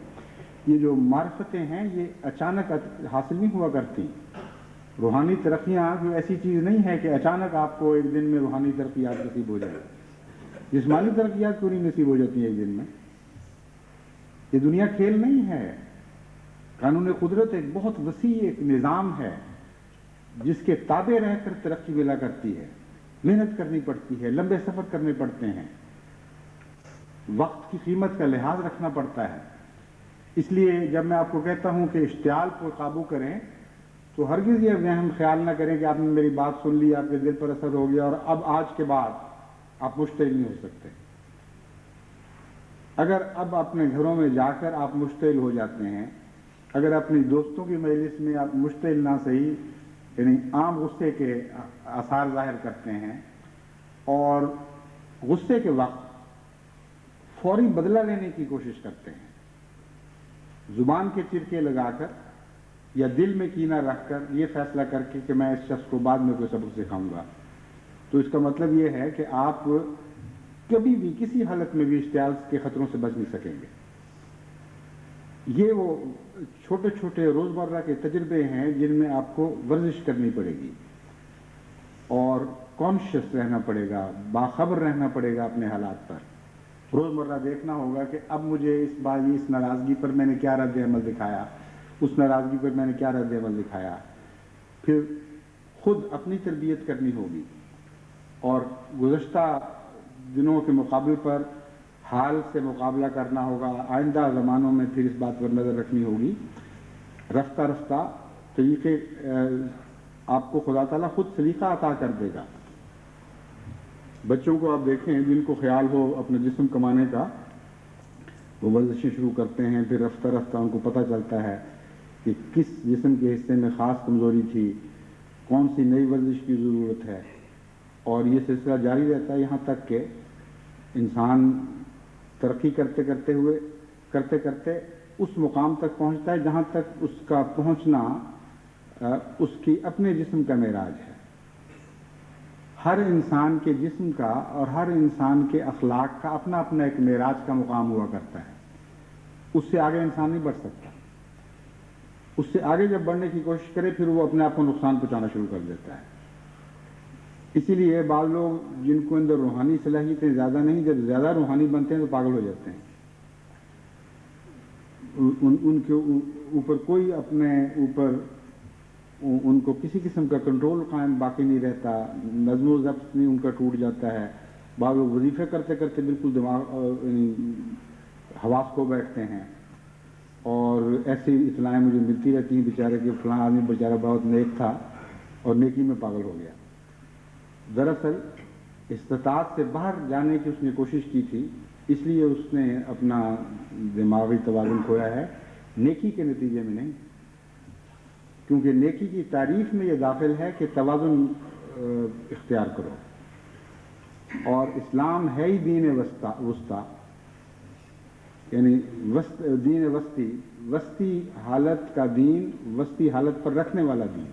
یہ جو معرفتیں ہیں یہ اچانک حاصل نہیں ہوا کرتی۔ روحانی ترقیاں کوئی ایسی چیز نہیں ہے کہ اچانک آپ کو ایک دن میں روحانی ترقیات نصیب ہو جائے۔ جسمانی ترقیات کیوں نہیں نصیب ہو جاتی ہیں ایک دن میں؟ یہ دنیا کھیل نہیں ہے۔ قانون قدرت ایک بہت وسیع ایک نظام ہے جس کے تابع رہ کر ترقی ملا کرتی ہے، محنت کرنی پڑتی ہے، لمبے سفر کرنے پڑتے ہیں، وقت کی قیمت کا لحاظ رکھنا پڑتا ہے۔ اس لیے جب میں آپ کو کہتا ہوں کہ اشتعال پر قابو کریں تو ہرگز یہ وہم خیال نہ کریں کہ آپ نے میری بات سن لی، آپ کے دل پر اثر ہو گیا اور اب آج کے بعد آپ مشتعل نہیں ہو سکتے۔ اگر اب اپنے گھروں میں جا کر آپ مشتعل ہو جاتے ہیں، اگر اپنی دوستوں کی مجلس میں آپ مشتعل نہ صحیح یعنی عام غصے کے آثار ظاہر کرتے ہیں اور غصے کے وقت فوری بدلہ لینے کی کوشش کرتے ہیں، زبان کے چرکے لگا کر یا دل میں کینہ رکھ کر یہ فیصلہ کر کے کہ میں اس شخص کو بعد میں کوئی سبق سکھاؤں گا، تو اس کا مطلب یہ ہے کہ آپ کبھی بھی کسی حالت میں بھی اشتعال کے خطروں سے بچ نہیں سکیں گے۔ یہ وہ چھوٹے چھوٹے روزمرہ کے تجربے ہیں جن میں آپ کو ورزش کرنی پڑے گی اور کانشیس رہنا پڑے گا، باخبر رہنا پڑے گا اپنے حالات پر۔ روزمرہ دیکھنا ہوگا کہ اب مجھے اس ناراضگی پر میں نے کیا رد عمل دکھایا، اس ناراضگی پر میں نے کیا رد عمل دکھایا، پھر خود اپنی تربیت کرنی ہوگی اور گزشتہ دنوں کے مقابلے پر حال سے مقابلہ کرنا ہوگا۔ آئندہ زمانوں میں پھر اس بات پر نظر رکھنی ہوگی۔ رفتہ رفتہ طریقے آپ کو خدا تعالیٰ خود سلیقہ عطا کر دے گا۔ بچوں کو آپ دیکھیں جن کو خیال ہو اپنا جسم کمانے کا، وہ ورزشیں شروع کرتے ہیں، پھر رفتہ رفتہ ان کو پتہ چلتا ہے کہ کس جسم کے حصے میں خاص کمزوری تھی، کون سی نئی ورزش کی ضرورت ہے، اور یہ سلسلہ جاری رہتا ہے یہاں تک کہ انسان ترقی کرتے کرتے اس مقام تک پہنچتا ہے جہاں تک اس کا پہنچنا اس کی اپنے جسم کا معراج ہے۔ ہر انسان کے جسم کا اور ہر انسان کے اخلاق کا اپنا اپنا ایک معراج کا مقام ہوا کرتا ہے، اس سے آگے انسان نہیں بڑھ سکتا۔ اس سے آگے جب بڑھنے کی کوشش کرے پھر وہ اپنے آپ کو نقصان پہنچانا شروع کر دیتا ہے۔ اسی لیے بعض لوگ جن کو اندر روحانی صلاحیتیں زیادہ نہیں، جب زیادہ روحانی بنتے ہیں تو پاگل ہو جاتے ہیں۔ ان کے اوپر کوئی اپنے اوپر ان کو کسی قسم کا کنٹرول قائم باقی نہیں رہتا، نظم و ضبط نہیں ان کا ٹوٹ جاتا ہے۔ بعض لوگ وظیفے کرتے کرتے بالکل دماغ حواس کھو بیٹھتے ہیں، اور ایسی اطلاعیں مجھے ملتی رہتی ہیں بیچارے کہ فلاں آدمی بیچارہ بہت نیک تھا اور نیکی میں پاگل ہو گیا۔ دراصل استطاعت سے باہر جانے کی اس نے کوشش کی تھی، اس لیے اس نے اپنا دماغی توازن کھویا ہے، نیکی کے نتیجے میں نہیں، کیونکہ نیکی کی تعریف میں یہ داخل ہے کہ توازن اختیار کرو، اور اسلام ہے ہی دین وسطی، یعنی دین وسطی حالت کا دین، وسطی حالت پر رکھنے والا دین۔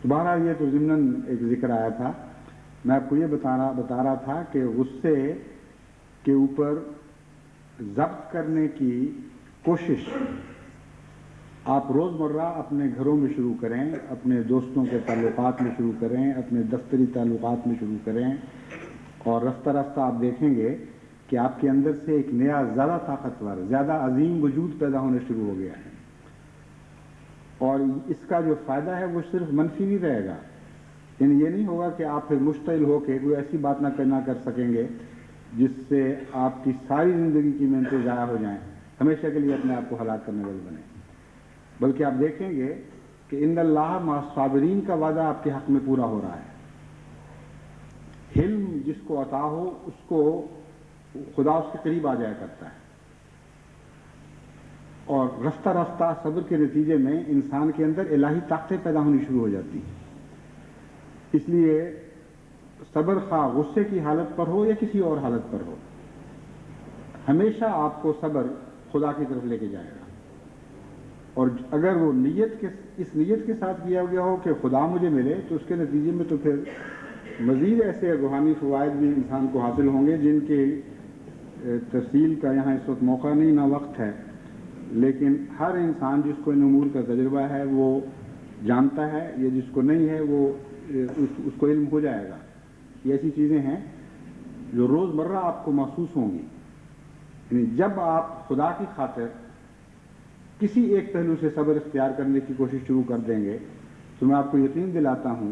تو بہرحال یہ تو ضمناً ایک ذکر آیا تھا، میں آپ کو یہ بتا رہا تھا کہ غصے کے اوپر ضبط کرنے کی کوشش آپ روزمرہ اپنے گھروں میں شروع کریں، اپنے دوستوں کے تعلقات میں شروع کریں، اپنے دفتری تعلقات میں شروع کریں، اور رفتہ رفتہ آپ دیکھیں گے کہ آپ کے اندر سے ایک نیا زیادہ طاقتور زیادہ عظیم وجود پیدا ہونا شروع ہو گیا ہے، اور اس کا جو فائدہ ہے وہ صرف منفی نہیں رہے گا، یعنی یہ نہیں ہوگا کہ آپ پھر مشتعل ہو کے کوئی ایسی بات نہ کر سکیں گے جس سے آپ کی ساری زندگی کی محنتیں ضائع ہو جائیں، ہمیشہ کے لیے اپنے آپ کو ہلاک کرنے والے بنیں، بلکہ آپ دیکھیں گے کہ ان اللہ مع الصابرین کا وعدہ آپ کے حق میں پورا ہو رہا ہے۔ علم جس کو عطا ہو اس کو خدا اس کے قریب آ جایا کرتا ہے، اور رفتہ رفتہ صبر کے نتیجے میں انسان کے اندر الہی طاقتیں پیدا ہونی شروع ہو جاتی ہیں۔ اس لیے صبر خواہ غصے کی حالت پر ہو یا کسی اور حالت پر ہو، ہمیشہ آپ کو صبر خدا کی طرف لے کے جائے گا، اور اگر وہ اس نیت کے ساتھ کیا گیا ہو کہ خدا مجھے ملے، تو اس کے نتیجے میں تو پھر مزید ایسے روحانی فوائد بھی انسان کو حاصل ہوں گے جن کی تفصیل کا یہاں اس وقت موقع نہیں نہ وقت ہے، لیکن ہر انسان جس کو ان امور کا تجربہ ہے وہ جانتا ہے، یا جس کو نہیں ہے وہ اس کو علم ہو جائے گا۔ یہ ایسی چیزیں ہیں جو روزمرہ آپ کو محسوس ہوں گی، یعنی جب آپ خدا کی خاطر کسی ایک پہلو سے صبر اختیار کرنے کی کوشش شروع کر دیں گے تو میں آپ کو یقین دلاتا ہوں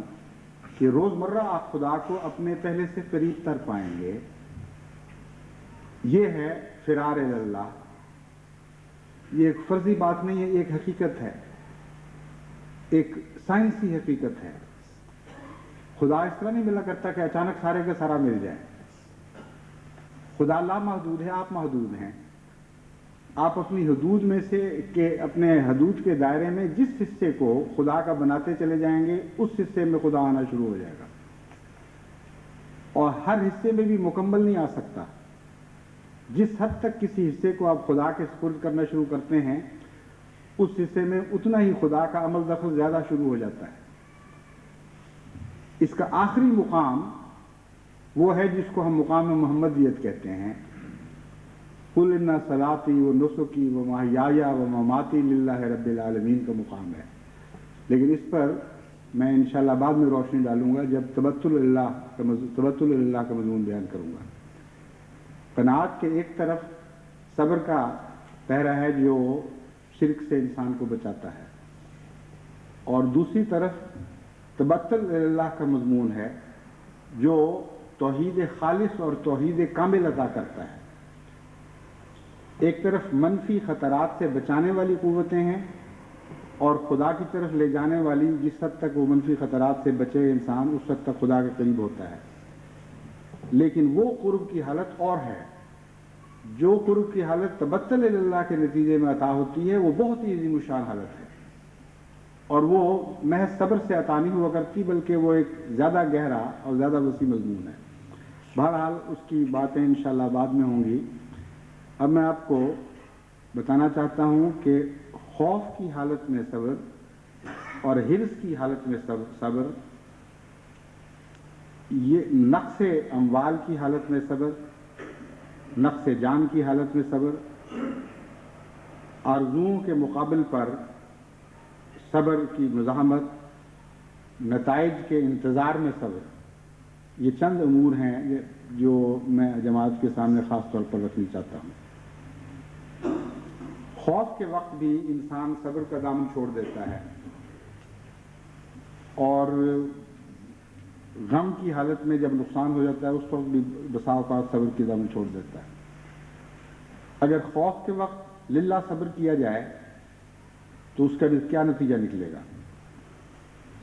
کہ روزمرہ آپ خدا کو اپنے پہلے سے قریب تر پائیں گے۔ یہ ہے فرار اللہ، یہ ایک فرضی بات نہیں ہے، ایک حقیقت ہے، ایک سائنسی حقیقت ہے۔ خدا اس طرح نہیں ملا کرتا کہ اچانک سارے کا سارا مل جائے۔ خدا لا محدود ہے، آپ محدود ہیں۔ آپ اپنی حدود میں سے اپنے حدود کے دائرے میں جس حصے کو خدا کا بناتے چلے جائیں گے اس حصے میں خدا آنا شروع ہو جائے گا، اور ہر حصے میں بھی مکمل نہیں آ سکتا۔ جس حد تک کسی حصے کو آپ خدا کے سپرد کرنا شروع کرتے ہیں اس حصے میں اتنا ہی خدا کا عمل دخل زیادہ شروع ہو جاتا ہے۔ اس کا آخری مقام وہ ہے جس کو ہم مقام محمدیت کہتے ہیں۔ قل ان صلاتی و نسکی و محیای و مماتی للہ رب العالمین کا مقام ہے، لیکن اس پر میں انشاءاللہ بعد میں روشنی ڈالوں گا جب تبتل اللہ کا مضمون بیان کروں گا۔ قناعت کے ایک طرف صبر کا پہرا ہے جو شرک سے انسان کو بچاتا ہے، اور دوسری طرف تبتل اللہ کا مضمون ہے جو توحید خالص اور توحید کامل عطا کرتا ہے۔ ایک طرف منفی خطرات سے بچانے والی قوتیں ہیں، اور خدا کی طرف لے جانے والی، جس حد تک وہ منفی خطرات سے بچے انسان اس حد تک خدا کے قریب ہوتا ہے۔ لیکن وہ قرب کی حالت اور ہے، جو قرب کی حالت تبتل اللہ کے نتیجے میں عطا ہوتی ہے وہ بہت ہی عظیم الشان حالت ہے، اور وہ محض صبر سے عطا نہیں ہوا کرتی بلکہ وہ ایک زیادہ گہرا اور زیادہ وسیع مضمون ہے۔ بہرحال اس کی باتیں انشاءاللہ بعد میں ہوں گی۔ اب میں آپ کو بتانا چاہتا ہوں کہ خوف کی حالت میں صبر اور حرص کی حالت میں صبر، یہ نقص اموال کی حالت میں صبر، نقص جان کی حالت میں صبر، آرزوؤں کے مقابل پر صبر کی مزاحمت، نتائج کے انتظار میں صبر، یہ چند امور ہیں جو میں جماعت کے سامنے خاص طور پر رکھنا چاہتا ہوں۔ خوف کے وقت بھی انسان صبر کا دامن چھوڑ دیتا ہے، اور غم کی حالت میں جب نقصان ہو جاتا ہے اس وقت بھی بسا اوقات صبر کی دامن چھوڑ دیتا ہے۔ اگر خوف کے وقت للہ صبر کیا جائے تو اس کا کیا نتیجہ نکلے گا؟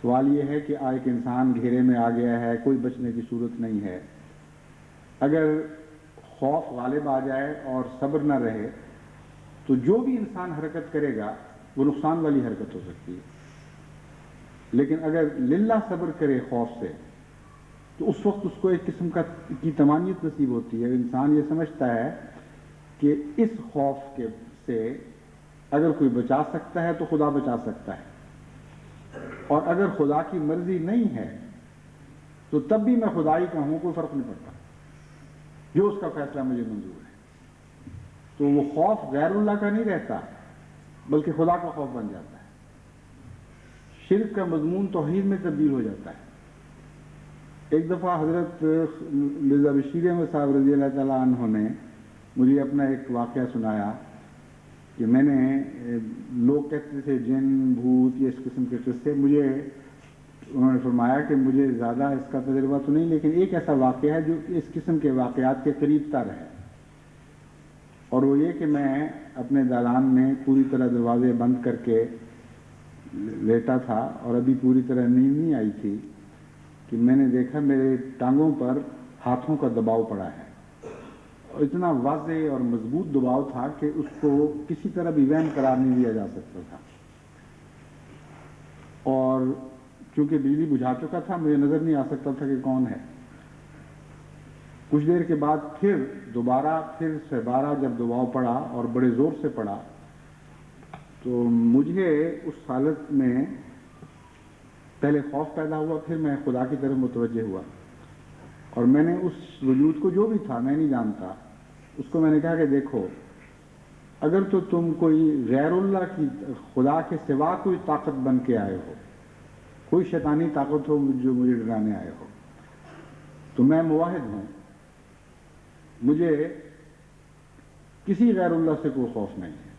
سوال یہ ہے کہ ایک انسان گھیرے میں آ گیا ہے، کوئی بچنے کی صورت نہیں ہے۔ اگر خوف غالب آ جائے اور صبر نہ رہے تو جو بھی انسان حرکت کرے گا وہ نقصان والی حرکت ہو سکتی ہے، لیکن اگر للہ صبر کرے خوف سے تو اس وقت اس کو ایک قسم کی طمانینت نصیب ہوتی ہے۔ انسان یہ سمجھتا ہے کہ اس خوف سے اگر کوئی بچا سکتا ہے تو خدا بچا سکتا ہے، اور اگر خدا کی مرضی نہیں ہے تو تب بھی میں خدائی کا ہوں، کوئی فرق نہیں پڑتا، جو اس کا فیصلہ مجھے منظور ہے۔ تو وہ خوف غیر اللہ کا نہیں رہتا بلکہ خدا کا خوف بن جاتا ہے۔ شرک کا مضمون توحید میں تبدیل ہو جاتا ہے۔ ایک دفعہ حضرت مرزا بشیر احمد صاحب رضی اللہ تعالیٰ عنہ نے مجھے اپنا ایک واقعہ سنایا کہ میں نے لوگ کہتے تھے جن بھوت یا اس قسم کے قصے، مجھے انہوں نے فرمایا کہ مجھے زیادہ اس کا تجربہ تو نہیں، لیکن ایک ایسا واقعہ ہے جو اس قسم کے واقعات کے قریب تر ہے، اور وہ یہ کہ میں اپنے دالان میں پوری طرح دروازے بند کر کے لیٹا تھا اور ابھی پوری طرح نیند نہیں آئی تھی کہ میں نے دیکھا میرے ٹانگوں پر ہاتھوں کا دباؤ پڑا ہے، اور اتنا واضح اور مضبوط دباؤ تھا کہ اس کو کسی طرح بھی وہم قرار نہیں دیا جا سکتا تھا، اور چونکہ بجلی بجھا چکا تھا مجھے نظر نہیں آ سکتا تھا کہ کون ہے۔ کچھ دیر کے بعد پھر دوبارہ جب دباؤ پڑا اور بڑے زور سے پڑا تو مجھے اس حالت میں پہلے خوف پیدا ہوا، پھر میں خدا کی طرف متوجہ ہوا، اور میں نے اس وجود کو جو بھی تھا میں نہیں جانتا اس کو میں نے کہا کہ دیکھو، اگر تو تم کوئی غیر اللہ کی خدا کے سوا کوئی طاقت بن کے آئے ہو، کوئی شیطانی طاقت ہو جو مجھے ڈرانے آئے ہو، تو میں موحد ہوں، مجھے کسی غیر اللہ سے کوئی خوف نہیں ہے۔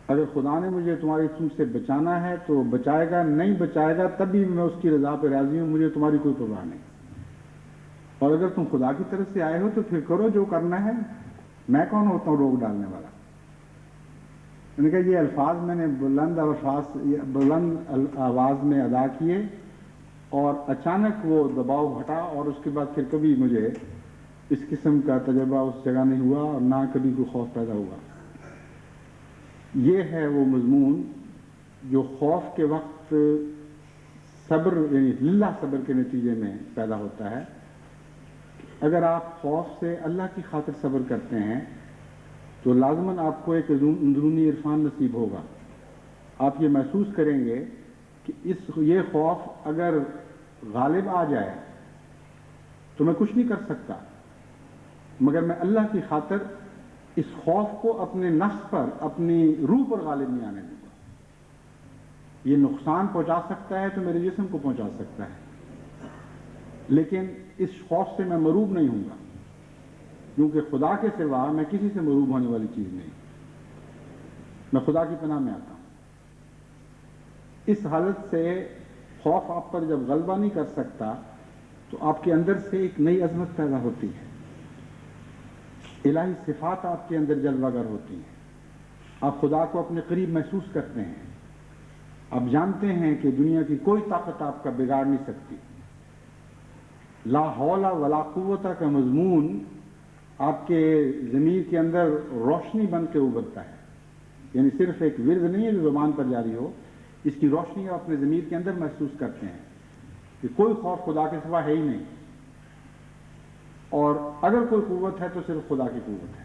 اگر خدا نے مجھے تم سے بچانا ہے تو بچائے گا، نہیں بچائے گا تب بھی میں اس کی رضا پہ راضی ہوں، مجھے تمہاری کوئی پرواہ نہیں، اور اگر تم خدا کی طرف سے آئے ہو تو پھر کرو جو کرنا ہے، میں کون ہوتا ہوں روک ڈالنے والا۔ میں نے کہا یہ الفاظ میں نے بلند آواز میں ادا کیے، اور اچانک وہ دباؤ ہٹا، اور اس کے بعد پھر کبھی مجھے اس قسم کا تجربہ اس جگہ نہیں ہوا، اور نہ کبھی کوئی خوف پیدا ہوا۔ یہ ہے وہ مضمون جو خوف کے وقت صبر یعنی للہ صبر کے نتیجے میں پیدا ہوتا ہے۔ اگر آپ خوف سے اللہ کی خاطر صبر کرتے ہیں تو لازماً آپ کو ایک اندرونی عرفان نصیب ہوگا، آپ یہ محسوس کریں گے کہ یہ خوف اگر غالب آ جائے تو میں کچھ نہیں کر سکتا، مگر میں اللہ کی خاطر اس خوف کو اپنے نفس پر، اپنی روح پر غالب نہیں آنے دوں گا۔ یہ نقصان پہنچا سکتا ہے تو میرے جسم کو پہنچا سکتا ہے، لیکن اس خوف سے میں مروب نہیں ہوں گا، کیونکہ خدا کے سوا میں کسی سے مروب ہونے والی چیز نہیں، میں خدا کی پناہ میں آتا ہوں۔ اس حالت سے خوف آپ پر جب غلبہ نہیں کر سکتا تو آپ کے اندر سے ایک نئی عظمت پیدا ہوتی ہے، الہی صفات آپ کے اندر جلوہ گر ہوتی ہیں، آپ خدا کو اپنے قریب محسوس کرتے ہیں، آپ جانتے ہیں کہ دنیا کی کوئی طاقت آپ کا بگاڑ نہیں سکتی۔ لا حول ولا قوت کا مضمون آپ کے ضمیر کے اندر روشنی بن کے ابھرتا ہے، یعنی صرف ایک ورد نہیں ہے جو زبان پر جاری ہو، اس کی روشنی آپ اپنے ضمیر کے اندر محسوس کرتے ہیں کہ کوئی خوف خدا کے سوا ہے ہی نہیں، اور اگر کوئی قوت ہے تو صرف خدا کی قوت ہے۔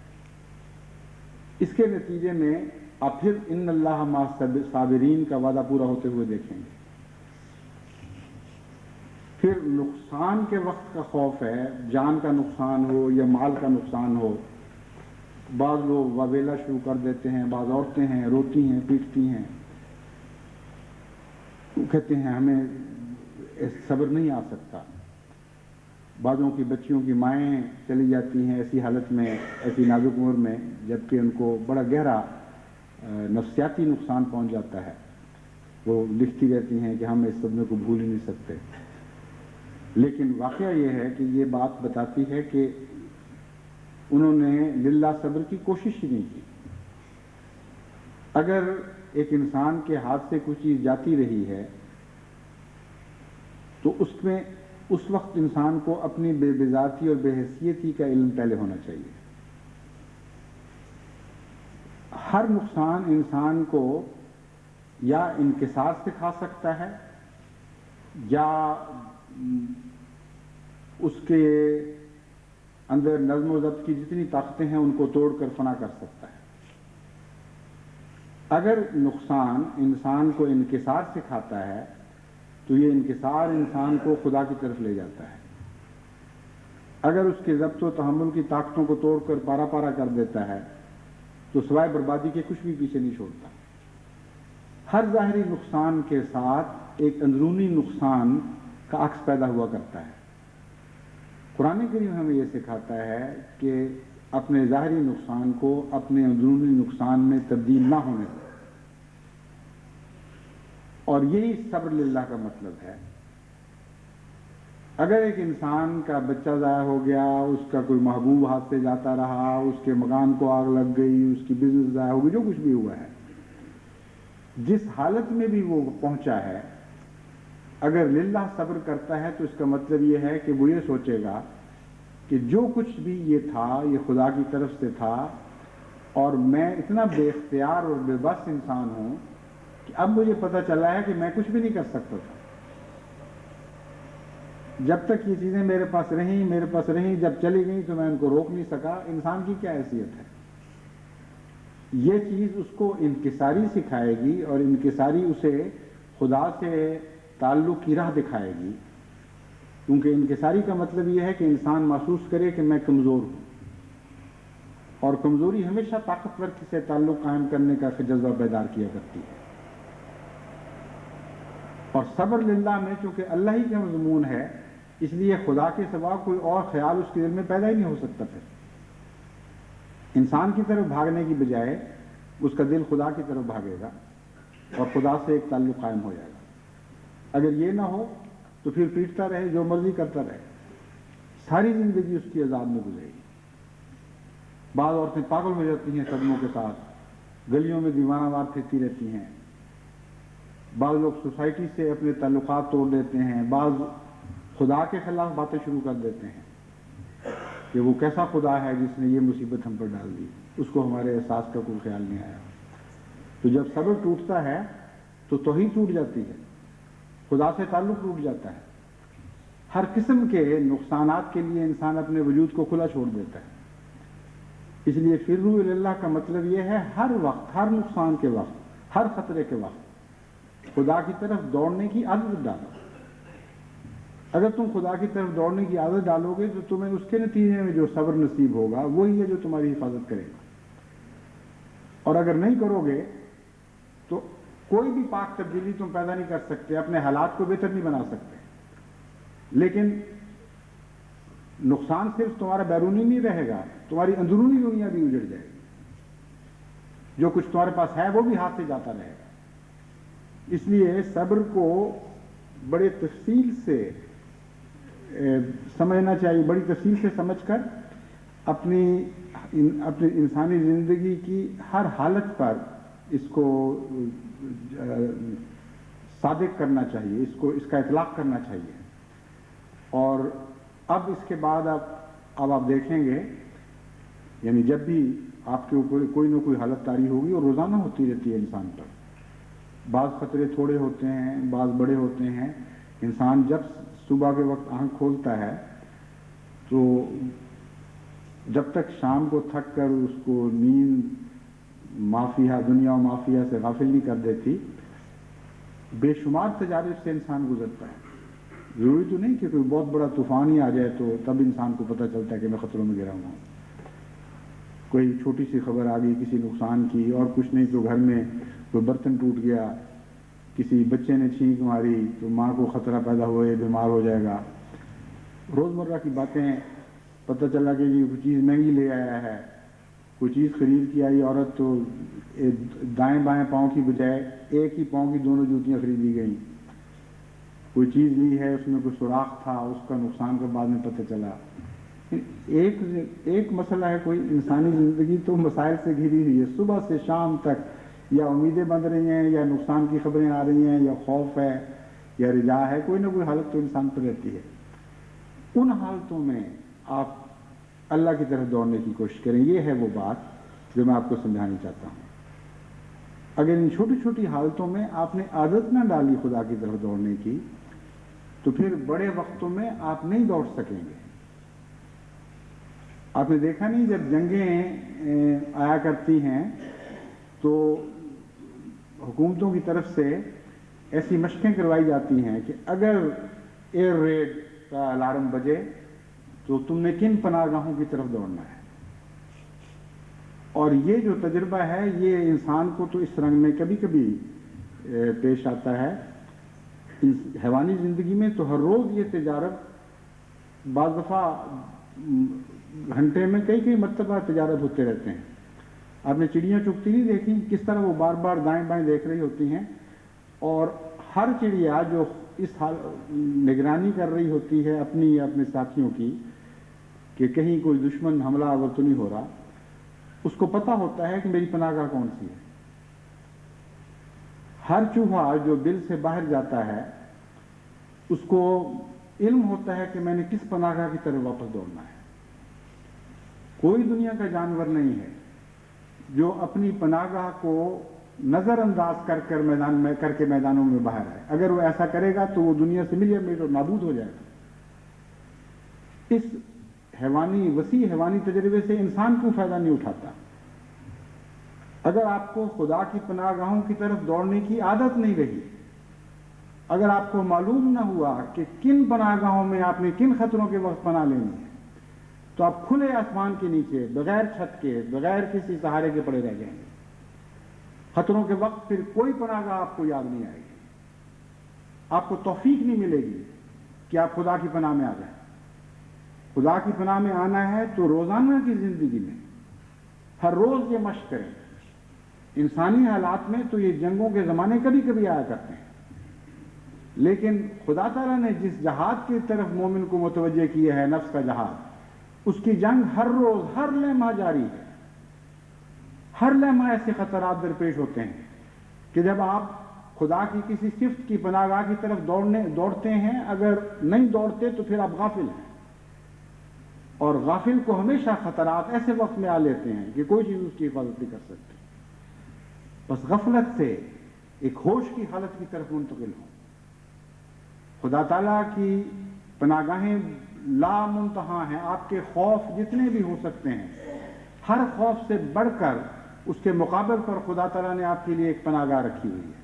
اس کے نتیجے میں آپ پھر ان اللہ مع صابرین کا وعدہ پورا ہوتے ہوئے دیکھیں گے۔ پھر نقصان کے وقت کا خوف ہے، جان کا نقصان ہو یا مال کا نقصان ہو۔ بعض لوگ واویلا شروع کر دیتے ہیں، بعض عورتیں ہیں روتی ہیں پیٹتی ہیں، کہتے ہیں ہمیں صبر نہیں آ سکتا۔ بعضوں کی بچیوں کی مائیں چلی جاتی ہیں ایسی حالت میں، ایسی نازک عمر میں، جبکہ ان کو بڑا گہرا نفسیاتی نقصان پہنچ جاتا ہے۔ وہ لکھتی رہتی ہیں کہ ہم اس صدمے کو بھول ہی نہیں سکتے، لیکن واقعہ یہ ہے کہ یہ بات بتاتی ہے کہ انہوں نے للہ صبر کی کوشش ہی نہیں کی۔ اگر ایک انسان کے ہاتھ سے کوئی چیز جاتی رہی ہے تو اس میں اس وقت انسان کو اپنی بے بذاتی اور بے حیثیتی کا علم پہلے ہونا چاہیے۔ ہر نقصان انسان کو یا انکسار سکھا سکتا ہے یا اس کے اندر نظم و ضبط کی جتنی طاقتیں ہیں ان کو توڑ کر فنا کر سکتا ہے۔ اگر نقصان انسان کو انکسار سکھاتا ہے تو یہ انکسار انسان کو خدا کی طرف لے جاتا ہے۔ اگر اس کے ضبط و تحمل کی طاقتوں کو توڑ کر پارا پارا کر دیتا ہے تو سوائے بربادی کے کچھ بھی پیچھے نہیں چھوڑتا۔ ہر ظاہری نقصان کے ساتھ ایک اندرونی نقصان کا عکس پیدا ہوا کرتا ہے۔ قرآن کریم ہمیں یہ سکھاتا ہے کہ اپنے ظاہری نقصان کو اپنے اندرونی نقصان میں تبدیل نہ ہونے دیں، اور یہی صبر للہ کا مطلب ہے۔ اگر ایک انسان کا بچہ ضائع ہو گیا، اس کا کوئی محبوب ہاتھ سے جاتا رہا، اس کے مکان کو آگ لگ گئی، اس کی بزنس ضائع ہو گئی، جو کچھ بھی ہوا ہے، جس حالت میں بھی وہ پہنچا ہے، اگر للہ صبر کرتا ہے تو اس کا مطلب یہ ہے کہ وہ یہ سوچے گا کہ جو کچھ بھی یہ تھا یہ خدا کی طرف سے تھا، اور میں اتنا بے اختیار اور بے بس انسان ہوں کہ اب مجھے پتہ چلا ہے کہ میں کچھ بھی نہیں کر سکتا تھا۔ جب تک یہ چیزیں میرے پاس رہیں، جب چلی گئیں تو میں ان کو روک نہیں سکا۔ انسان کی کیا حیثیت ہے؟ یہ چیز اس کو انکساری سکھائے گی، اور انکساری اسے خدا سے تعلق کی راہ دکھائے گی، کیونکہ انکساری کا مطلب یہ ہے کہ انسان محسوس کرے کہ میں کمزور ہوں، اور کمزوری ہمیشہ طاقتور سے تعلق قائم کرنے کا جذبہ بیدار کیا کرتی ہے۔ اور صبر للہ میں چونکہ اللہ ہی کا مضمون ہے، اس لیے خدا کے سوا کوئی اور خیال اس کے دل میں پیدا ہی نہیں ہو سکتا۔ پھر انسان کی طرف بھاگنے کی بجائے اس کا دل خدا کی طرف بھاگے گا، اور خدا سے ایک تعلق قائم ہو جائے گا۔ اگر یہ نہ ہو تو پھر پیٹتا رہے، جو مرضی کرتا رہے، ساری زندگی اس کی عذاب میں گزرے گی۔ بعض عورتیں پاگل ہو جاتی ہیں صدموں کے ساتھ، گلیوں میں دیوانہ وار پھرتی رہتی ہیں، بعض لوگ سوسائٹی سے اپنے تعلقات توڑ دیتے ہیں، بعض خدا کے خلاف باتیں شروع کر دیتے ہیں کہ وہ کیسا خدا ہے جس نے یہ مصیبت ہم پر ڈال دی، اس کو ہمارے احساس کا کوئی خیال نہیں آیا۔ تو جب صبر ٹوٹتا ہے تو توحید ٹوٹ جاتی ہے، خدا سے تعلق ٹوٹ جاتا ہے۔ ہر قسم کے نقصانات کے لیے انسان اپنے وجود کو کھلا چھوڑ دیتا ہے۔ اس لیے فروا الی اللہ کا مطلب یہ ہے ہر وقت، ہر نقصان کے وقت، ہر خطرے کے وقت خدا کی طرف دوڑنے کی عادت ڈالو۔ اگر تم خدا کی طرف دوڑنے کی عادت ڈالو گے تو تمہیں اس کے نتیجے میں جو صبر نصیب ہوگا وہی ہے جو تمہاری حفاظت کرے گا، اور اگر نہیں کرو گے تو کوئی بھی پاک تبدیلی تم پیدا نہیں کر سکتے، اپنے حالات کو بہتر نہیں بنا سکتے، لیکن نقصان صرف تمہارا بیرونی نہیں رہے گا، تمہاری اندرونی دنیا بھی اجڑ جائے گی، جو کچھ تمہارے پاس ہے وہ بھی ہاتھ سے جاتا رہے گا۔ اس لیے صبر کو بڑے تفصیل سے سمجھنا چاہیے، بڑی تفصیل سے سمجھ کر اپنی انسانی زندگی کی ہر حالت پر اس کو صادق کرنا چاہیے، اس کا اطلاق کرنا چاہیے۔ اور اب اس کے بعد اب آپ دیکھیں گے، یعنی جب بھی آپ کے اوپر کوئی نہ کوئی حالت طاری ہوگی، اور روزانہ ہوتی رہتی ہے انسان پر، بعض خطرے تھوڑے ہوتے ہیں، بعض بڑے ہوتے ہیں۔ انسان جب صبح کے وقت آنکھ کھولتا ہے تو جب تک شام کو تھک کر اس کو نیند مافیہ دنیا و مافیہ سے غافل نہیں کر دیتی، بے شمار تجارب سے انسان گزرتا ہے۔ ضروری تو نہیں کہ کوئی بہت بڑا طوفان ہی آ جائے تو تب انسان کو پتہ چلتا ہے کہ میں خطروں میں گرا ہوا ہوں۔ کوئی چھوٹی سی خبر آ گئی کسی نقصان کی، اور کچھ نہیں تو گھر میں کوئی برتن ٹوٹ گیا، کسی بچے نے چھینک ماری تو ماں کو خطرہ پیدا ہوا یہ بیمار ہو جائے گا۔ روزمرہ کی باتیں، پتہ چلا کہ یہ کوئی چیز مہنگی لے آیا ہے، کوئی چیز خرید کے آئی عورت تو دائیں بائیں پاؤں کی بجائے ایک ہی پاؤں کی دونوں جوتیاں خریدی گئیں، کوئی چیز لی ہے اس میں کوئی سوراخ تھا، اس کا نقصان کا بعد میں پتہ چلا۔ ایک مسئلہ ہے، کوئی انسانی زندگی تو مسائل سے گھری ہوئی ہے، صبح سے شام تک یا امیدیں بن رہی ہیں، یا نقصان کی خبریں آ رہی ہیں، یا خوف ہے، یا رجا ہے، کوئی نہ کوئی حالت تو انسان پر رہتی ہے۔ ان حالتوں میں آپ اللہ کی طرف دوڑنے کی کوشش کریں، یہ ہے وہ بات جو میں آپ کو سمجھانی چاہتا ہوں۔ اگر ان چھوٹی چھوٹی حالتوں میں آپ نے عادت نہ ڈالی خدا کی طرف دوڑنے کی، تو پھر بڑے وقتوں میں آپ نہیں دوڑ سکیں گے۔ آپ نے دیکھا نہیں، جب جنگیں آیا کرتی ہیں تو حکومتوں کی طرف سے ایسی مشقیں کروائی جاتی ہیں کہ اگر ایئر ریڈ کا الارم بجے تو تم نے کن پناہ گاہوں کی طرف دوڑنا ہے۔ اور یہ جو تجربہ ہے یہ انسان کو تو اس رنگ میں کبھی کبھی پیش آتا ہے حیوانی زندگی میں تو ہر روز یہ تجارت بعض دفعہ گھنٹے میں کئی مرتبہ تجارت ہوتے رہتے ہیں. آپ نے چڑیاں چگتی نہیں دیکھی کس طرح وہ بار بار دائیں بائیں دیکھ رہی ہوتی ہیں, اور ہر چڑیا جو اس حال نگرانی کر رہی ہوتی ہے اپنی یا اپنے ساتھیوں کی کہ کہیں کوئی دشمن حملہ آور تو نہیں ہو رہا, اس کو پتہ ہوتا ہے کہ میری پناہ گاہ کون سی ہے. ہر چوہا جو بل سے باہر جاتا ہے اس کو علم ہوتا ہے کہ میں نے کس پناہ گاہ کی طرف واپس دوڑنا ہے. کوئی دنیا کا جانور نہیں ہے جو اپنی پناہ گاہ کو نظر انداز کر کے میدانوں میں باہر آئے. اگر وہ ایسا کرے گا تو وہ دنیا سے ملے میٹ اور نابود ہو جائے گا. اس وسیع حیوانی تجربے سے انسان کیوں فائدہ نہیں اٹھاتا؟ اگر آپ کو خدا کی پناہ گاہوں کی طرف دوڑنے کی عادت نہیں رہی, اگر آپ کو معلوم نہ ہوا کہ کن پناہ گاہوں میں آپ نے کن خطروں کے وقت پناہ لینی ہے, تو آپ کھلے آسمان کے نیچے بغیر چھت کے بغیر کسی سہارے کے پڑے رہ جائیں گے. خطروں کے وقت پھر کوئی پناہ گاہ آپ کو یاد نہیں آئے گی, آپ کو توفیق نہیں ملے گی کہ آپ خدا کی پناہ میں آ جائیں. خدا کی پناہ میں آنا ہے تو روزانہ کی زندگی میں ہر روز یہ مشق کریں. انسانی حالات میں تو یہ جنگوں کے زمانے کبھی کبھی آیا کرتے ہیں, لیکن خدا تعالیٰ نے جس جہاد کی طرف مومن کو متوجہ کیا ہے, نفس کا جہاد, اس کی جنگ ہر روز ہر لمحہ جاری ہے. ہر لمحہ ایسے خطرات درپیش ہوتے ہیں کہ جب آپ خدا کی کسی صفت کی پناہ گاہ کی طرف دوڑتے ہیں, اگر نہیں دوڑتے تو پھر آپ غافل ہیں, اور غافل کو ہمیشہ خطرات ایسے وقت میں آ لیتے ہیں کہ کوئی چیز اس کی حفاظت نہیں کر سکتی. بس غفلت سے ایک ہوش کی حالت کی طرف منتقل ہوں. خدا تعالیٰ کی پناہ گاہیں لا منتہا ہیں. آپ کے خوف جتنے بھی ہو سکتے ہیں, ہر خوف سے بڑھ کر اس کے مقابل پر خدا تعالیٰ نے آپ کے لیے ایک پناہ گاہ رکھی ہوئی ہے.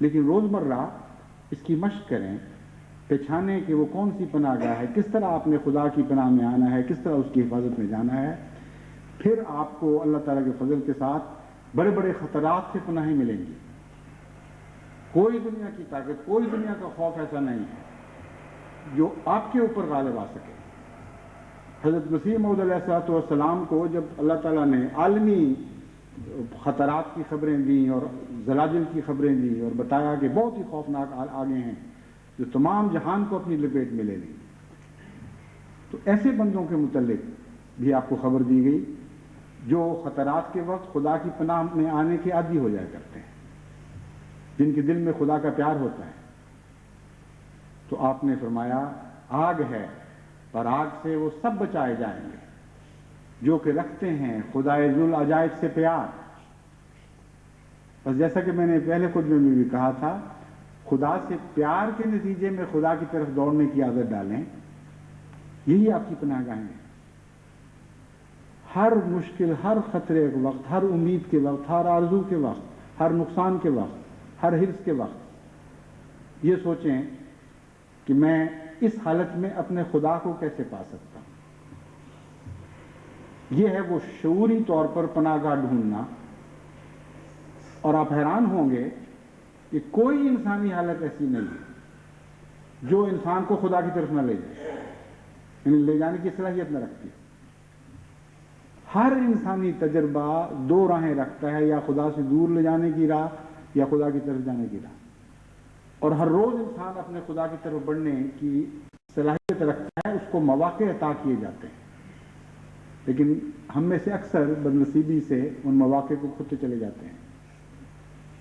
لیکن روزمرہ اس کی مشق کریں, پہچانے کہ وہ کون سی پناہ گاہ ہے, کس طرح آپ نے خدا کی پناہ میں آنا ہے, کس طرح اس کی حفاظت میں جانا ہے. پھر آپ کو اللہ تعالیٰ کے فضل کے ساتھ بڑے بڑے خطرات سے پناہیں ملیں گی. کوئی دنیا کی طاقت, کوئی دنیا کا خوف ایسا نہیں ہے جو آپ کے اوپر غالب آ سکے. حضرت مسیح موعود علیہ الصلوۃ والسلام کو جب اللہ تعالیٰ نے عالمی خطرات کی خبریں دیں اور زلازل کی خبریں دیں اور بتایا کہ بہت ہی خوفناک آگے ہیں جو تمام جہان کو اپنی لپیٹ میں لے لیں, تو ایسے بندوں کے متعلق بھی آپ کو خبر دی گئی جو خطرات کے وقت خدا کی پناہ میں آنے کے عادی ہو جایا کرتے ہیں, جن کے دل میں خدا کا پیار ہوتا ہے. تو آپ نے فرمایا آگ ہے پر آگ سے وہ سب بچائے جائیں گے جو کہ رکھتے ہیں خدائے ذوالعجائب سے پیار. بس جیسا کہ میں نے پہلے خطبے میں بھی کہا تھا, خدا سے پیار کے نتیجے میں خدا کی طرف دوڑنے کی عادت ڈالیں, یہی آپ کی پناہ گاہیں ہیں. ہر مشکل, ہر خطرے کے وقت, ہر امید کے وقت, ہر آرزو کے وقت, ہر نقصان کے وقت, ہر حرص کے وقت یہ سوچیں کہ میں اس حالت میں اپنے خدا کو کیسے پا سکتا ہوں. یہ ہے وہ شعوری طور پر پناہ گاہ ڈھونڈنا. اور آپ حیران ہوں گے کہ کوئی انسانی حالت ایسی نہیں ہے جو انسان کو خدا کی طرف نہ لے جائے, یعنی لے جانے کی صلاحیت نہ رکھتی. ہر انسانی تجربہ دو راہیں رکھتا ہے, یا خدا سے دور لے جانے کی راہ یا خدا کی طرف جانے کی راہ. اور ہر روز انسان اپنے خدا کی طرف بڑھنے کی صلاحیت رکھتا ہے, اس کو مواقع عطا کیے جاتے ہیں, لیکن ہم میں سے اکثر بدنصیبی سے ان مواقع کو کھوتے چلے جاتے ہیں.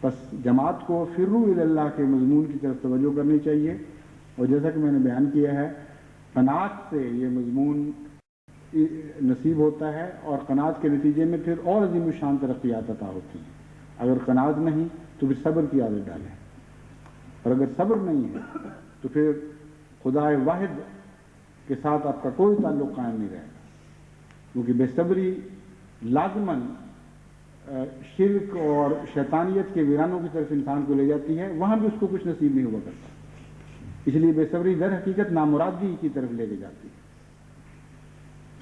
بس جماعت کو فروا الی اللہ کے مضمون کی طرف توجہ کرنی چاہیے, اور جیسا کہ میں نے بیان کیا ہے, قناعت سے یہ مضمون نصیب ہوتا ہے, اور قناعت کے نتیجے میں پھر اور عظیم الشان ترقیات عطا ہوتی ہیں. اگر قناعت نہیں تو پھر صبر کی عادت ڈالیں, اور اگر صبر نہیں ہے تو پھر خدا واحد کے ساتھ آپ کا کوئی تعلق قائم نہیں رہے گا, کیونکہ بے صبری لازماً شرک اور شیطانیت کے ویرانوں کی طرف انسان کو لے جاتی ہے, وہاں بھی اس کو کچھ نصیب نہیں ہوا کرتا. اس لیے بے صبری در حقیقت نامرادی کی طرف لے کے جاتی ہے.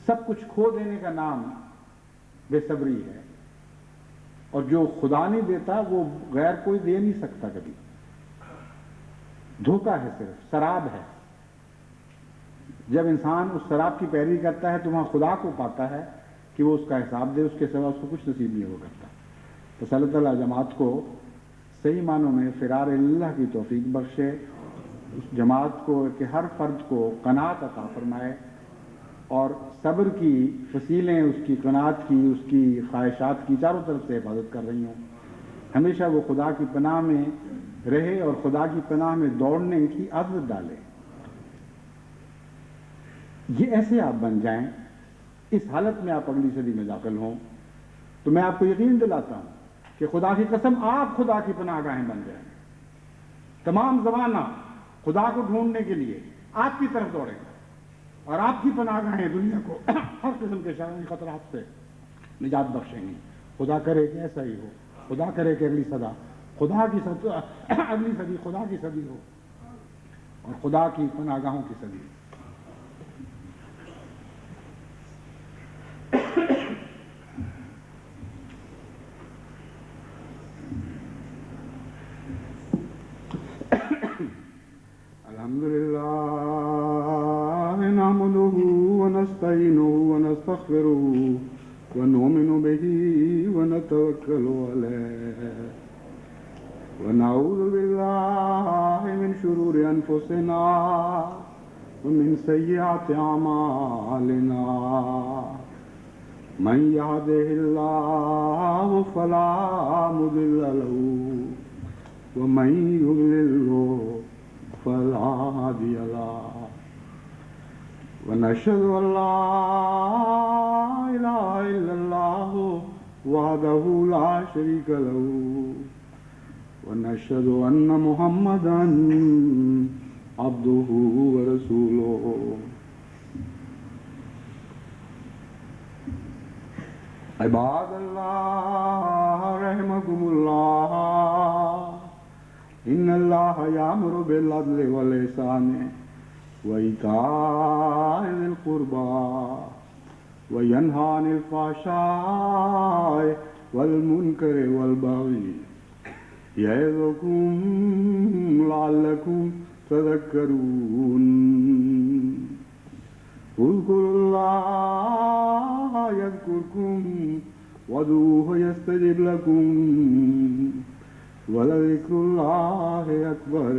سب کچھ کھو دینے کا نام بے صبری ہے, اور جو خدا نہیں دیتا وہ غیر کوئی دے نہیں سکتا کبھی. دھوکہ ہے، صرف سراب ہے. جب انسان اس سراب کی پیروی کرتا ہے تو وہاں خدا کو پاتا ہے کہ وہ اس کا حساب دے، اس کے سوا اس کو کچھ نصیب نہیں ہو کرتا. تو اللہ تعالیٰ جماعت کو صحیح معنوں میں فرار اللہ کی توفیق بخشے، اس جماعت کو کہ ہر فرد کو قناعت عطا فرمائے اور صبر کی فصیلیں اس کی قناعت کی، اس کی خواہشات کی چاروں طرف سے حفاظت کر رہی ہوں. ہمیشہ وہ خدا کی پناہ میں رہے اور خدا کی پناہ میں دوڑنے کی عادت ڈالے. یہ ایسے آپ بن جائیں، اس حالت میں آپ اگلی صدی میں داخل ہوں تو میں آپ کو یقین دلاتا ہوں کہ خدا کی قسم آپ خدا کی پناہ گاہیں بن جائیں. تمام زمانہ خدا کو ڈھونڈنے کے لیے آپ کی طرف دوڑے گا اور آپ کی پناہ گاہیں دنیا کو ہر قسم کے شرعی خطرات سے نجات بخشیں گی. خدا کرے کہ ایسا ہی ہو. خدا کرے کہ اگلی صدی خدا کی صدی ہو اور خدا کی پناہ گاہوں کی صدی. الحمدللہ نحمدہ ونستعینہ ونستغفرہ ونؤمن بہ ونتوکل علیہ ونعوذ باللہ من شرور انفسنا ومن سیئات اعمالنا من یہدہ اللہ فلا مضل لہ ومن یضلل فلا هادي له ونشهد أن لا إله إلا الله وحده لا شريك له ونشهد أن محمدا عبده ورسوله. عباد الله رحمكم الله ان اللہ یامر بالعدل والإحسان وإیتاء ذی القربى وینہی عن الفحشاء والمنکر والبغی یعظکم لعلکم تذکرون. اذکروا اللہ یذکرکم وادعوہ یستجب لکم وَلَذِكْرُ اللَّهِ أَكْبَرُ.